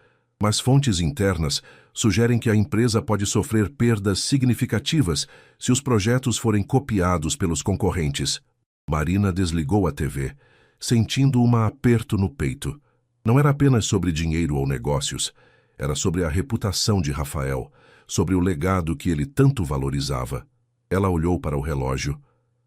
mas fontes internas sugerem que a empresa pode sofrer perdas significativas se os projetos forem copiados pelos concorrentes. Marina desligou a TV, sentindo um aperto no peito. Não era apenas sobre dinheiro ou negócios, era sobre a reputação de Rafael, sobre o legado que ele tanto valorizava. Ela olhou para o relógio.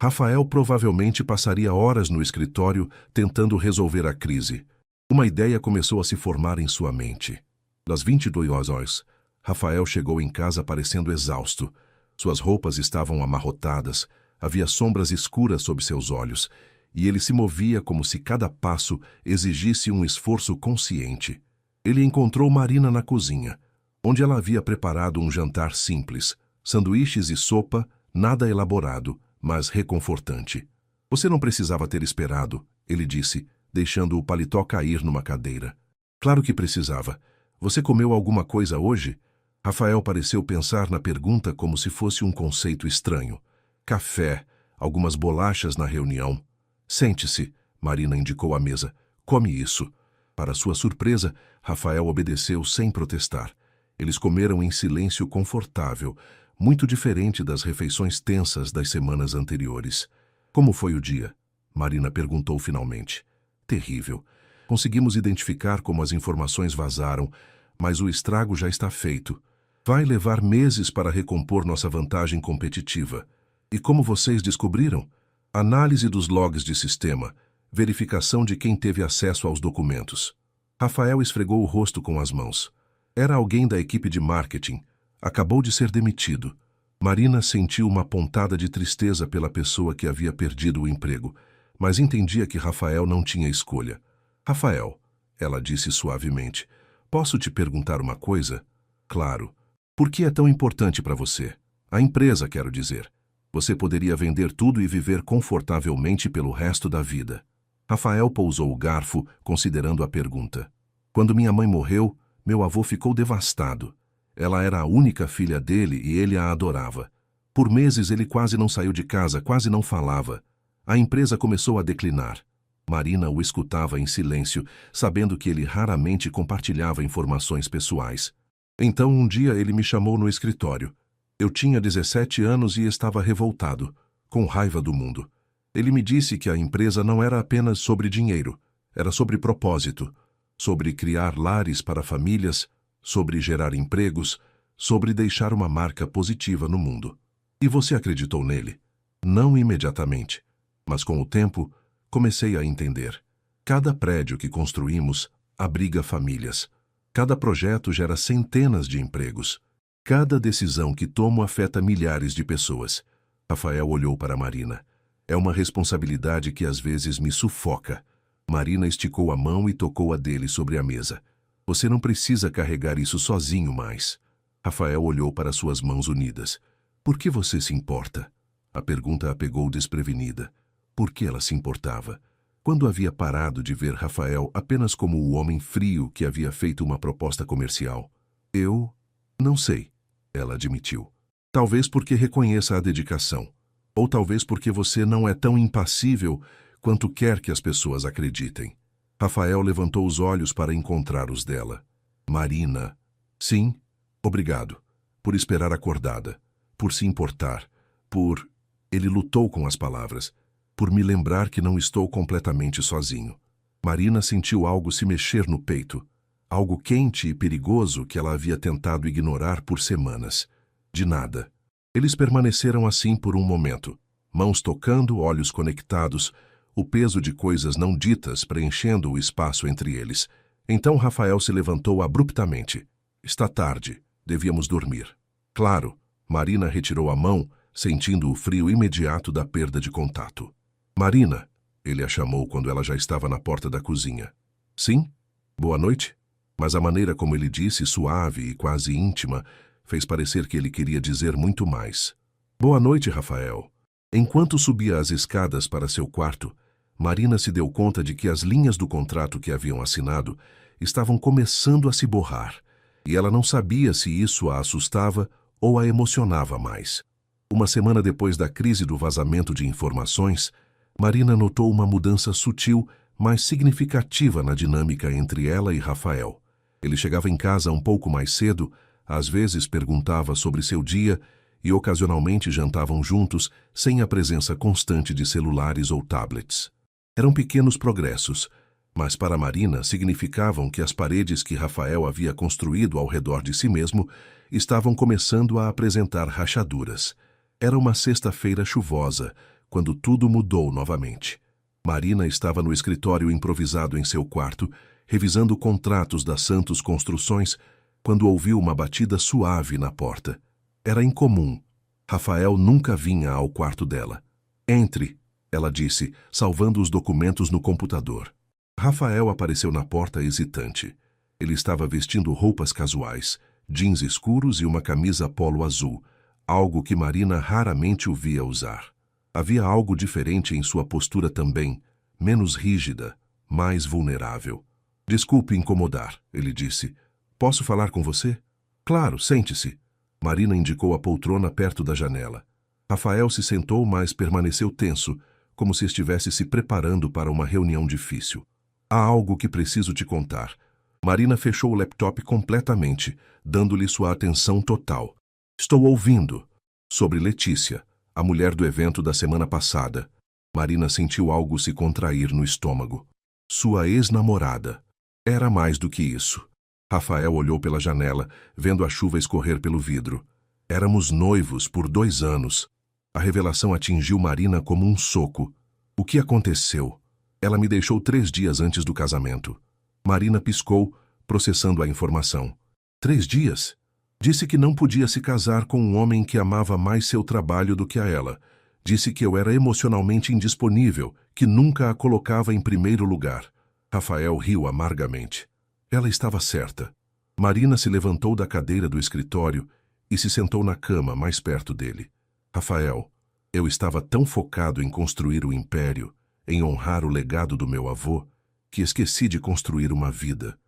Rafael provavelmente passaria horas no escritório tentando resolver a crise. Uma ideia começou a se formar em sua mente. Das 22 horas, Rafael chegou em casa parecendo exausto. Suas roupas estavam amarrotadas, havia sombras escuras sob seus olhos, e ele se movia como se cada passo exigisse um esforço consciente. Ele encontrou Marina na cozinha, onde ela havia preparado um jantar simples, sanduíches e sopa, nada elaborado, mas reconfortante. Você não precisava ter esperado, ele disse, deixando o paletó cair numa cadeira. Claro que precisava. Você comeu alguma coisa hoje? Rafael pareceu pensar na pergunta como se fosse um conceito estranho. Café, algumas bolachas na reunião. Sente-se, Marina indicou a mesa. Come isso. Para sua surpresa, Rafael obedeceu sem protestar. Eles comeram em silêncio confortável, muito diferente das refeições tensas das semanas anteriores. Como foi o dia? Marina perguntou finalmente. Terrível. Conseguimos identificar como as informações vazaram, mas o estrago já está feito. Vai levar meses para recompor nossa vantagem competitiva. E como vocês descobriram? Análise dos logs de sistema, verificação de quem teve acesso aos documentos. Rafael esfregou o rosto com as mãos. Era alguém da equipe de marketing. Acabou de ser demitido. Marina sentiu uma pontada de tristeza pela pessoa que havia perdido o emprego, mas entendia que Rafael não tinha escolha. Rafael, ela disse suavemente, posso te perguntar uma coisa? Claro. Por que é tão importante para você? A empresa, quero dizer. Você poderia vender tudo e viver confortavelmente pelo resto da vida. Rafael pousou o garfo, considerando a pergunta. Quando minha mãe morreu, meu avô ficou devastado. Ela era a única filha dele e ele a adorava. Por meses ele quase não saiu de casa, quase não falava. A empresa começou a declinar. Marina o escutava em silêncio, sabendo que ele raramente compartilhava informações pessoais. Então um dia ele me chamou no escritório. Eu tinha 17 anos e estava revoltado, com raiva do mundo. Ele me disse que a empresa não era apenas sobre dinheiro, era sobre propósito, sobre criar lares para famílias, sobre gerar empregos, sobre deixar uma marca positiva no mundo. E você acreditou nele? Não imediatamente, mas com o tempo comecei a entender. Cada prédio que construímos abriga famílias. Cada projeto gera centenas de empregos. Cada decisão que tomo afeta milhares de pessoas. Rafael olhou para Marina. É uma responsabilidade que às vezes me sufoca. Marina esticou a mão e tocou a dele sobre a mesa. Você não precisa carregar isso sozinho mais. Rafael olhou para suas mãos unidas. Por que você se importa? A pergunta a pegou desprevenida. Por que ela se importava? Quando havia parado de ver Rafael apenas como o homem frio que havia feito uma proposta comercial? Eu não sei, ela admitiu. Talvez porque reconheça a dedicação. Ou talvez porque você não é tão impassível quanto quer que as pessoas acreditem. Rafael levantou os olhos para encontrar os dela. Marina. Sim, obrigado. Por esperar acordada. Por se importar. Por... Ele lutou com as palavras. Por me lembrar que não estou completamente sozinho. Marina sentiu algo se mexer no peito. Algo quente e perigoso que ela havia tentado ignorar por semanas. De nada. Eles permaneceram assim por um momento. Mãos tocando, olhos conectados, o peso de coisas não ditas preenchendo o espaço entre eles. Então Rafael se levantou abruptamente. Está tarde, devíamos dormir. Claro, Marina retirou a mão, sentindo o frio imediato da perda de contato. Marina, ele a chamou quando ela já estava na porta da cozinha. Sim? Boa noite? Mas a maneira como ele disse, suave e quase íntima, fez parecer que ele queria dizer muito mais. Boa noite, Rafael. Enquanto subia as escadas para seu quarto, Marina se deu conta de que as linhas do contrato que haviam assinado estavam começando a se borrar, e ela não sabia se isso a assustava ou a emocionava mais. Uma semana depois da crise do vazamento de informações, Marina notou uma mudança sutil, mas significativa na dinâmica entre ela e Rafael. Ele chegava em casa um pouco mais cedo, às vezes perguntava sobre seu dia e ocasionalmente jantavam juntos sem a presença constante de celulares ou tablets. Eram pequenos progressos, mas para Marina significavam que as paredes que Rafael havia construído ao redor de si mesmo estavam começando a apresentar rachaduras. Era uma sexta-feira chuvosa, quando tudo mudou novamente. Marina estava no escritório improvisado em seu quarto, revisando contratos da Santos Construções, quando ouviu uma batida suave na porta. Era incomum. Rafael nunca vinha ao quarto dela. Entre, ela disse, salvando os documentos no computador. Rafael apareceu na porta hesitante. Ele estava vestindo roupas casuais, jeans escuros e uma camisa polo azul, algo que Marina raramente o via usar. Havia algo diferente em sua postura também, menos rígida, mais vulnerável. Desculpe incomodar, ele disse. Posso falar com você? Claro, sente-se. Marina indicou a poltrona perto da janela. Rafael se sentou, mas permaneceu tenso, como se estivesse se preparando para uma reunião difícil. Há algo que preciso te contar. Marina fechou o laptop completamente, dando-lhe sua atenção total. Estou ouvindo. Sobre Letícia, a mulher do evento da semana passada. Marina sentiu algo se contrair no estômago. Sua ex-namorada. Era mais do que isso. Rafael olhou pela janela, vendo a chuva escorrer pelo vidro. Éramos noivos por 2 anos. A revelação atingiu Marina como um soco. O que aconteceu? Ela me deixou 3 dias antes do casamento. Marina piscou, processando a informação. 3 dias? Disse que não podia se casar com um homem que amava mais seu trabalho do que a ela. Disse que eu era emocionalmente indisponível, que nunca a colocava em primeiro lugar. Rafael riu amargamente. Ela estava certa. Marina se levantou da cadeira do escritório e se sentou na cama mais perto dele. Rafael, eu estava tão focado em construir o império, em honrar o legado do meu avô, que esqueci de construir uma vida.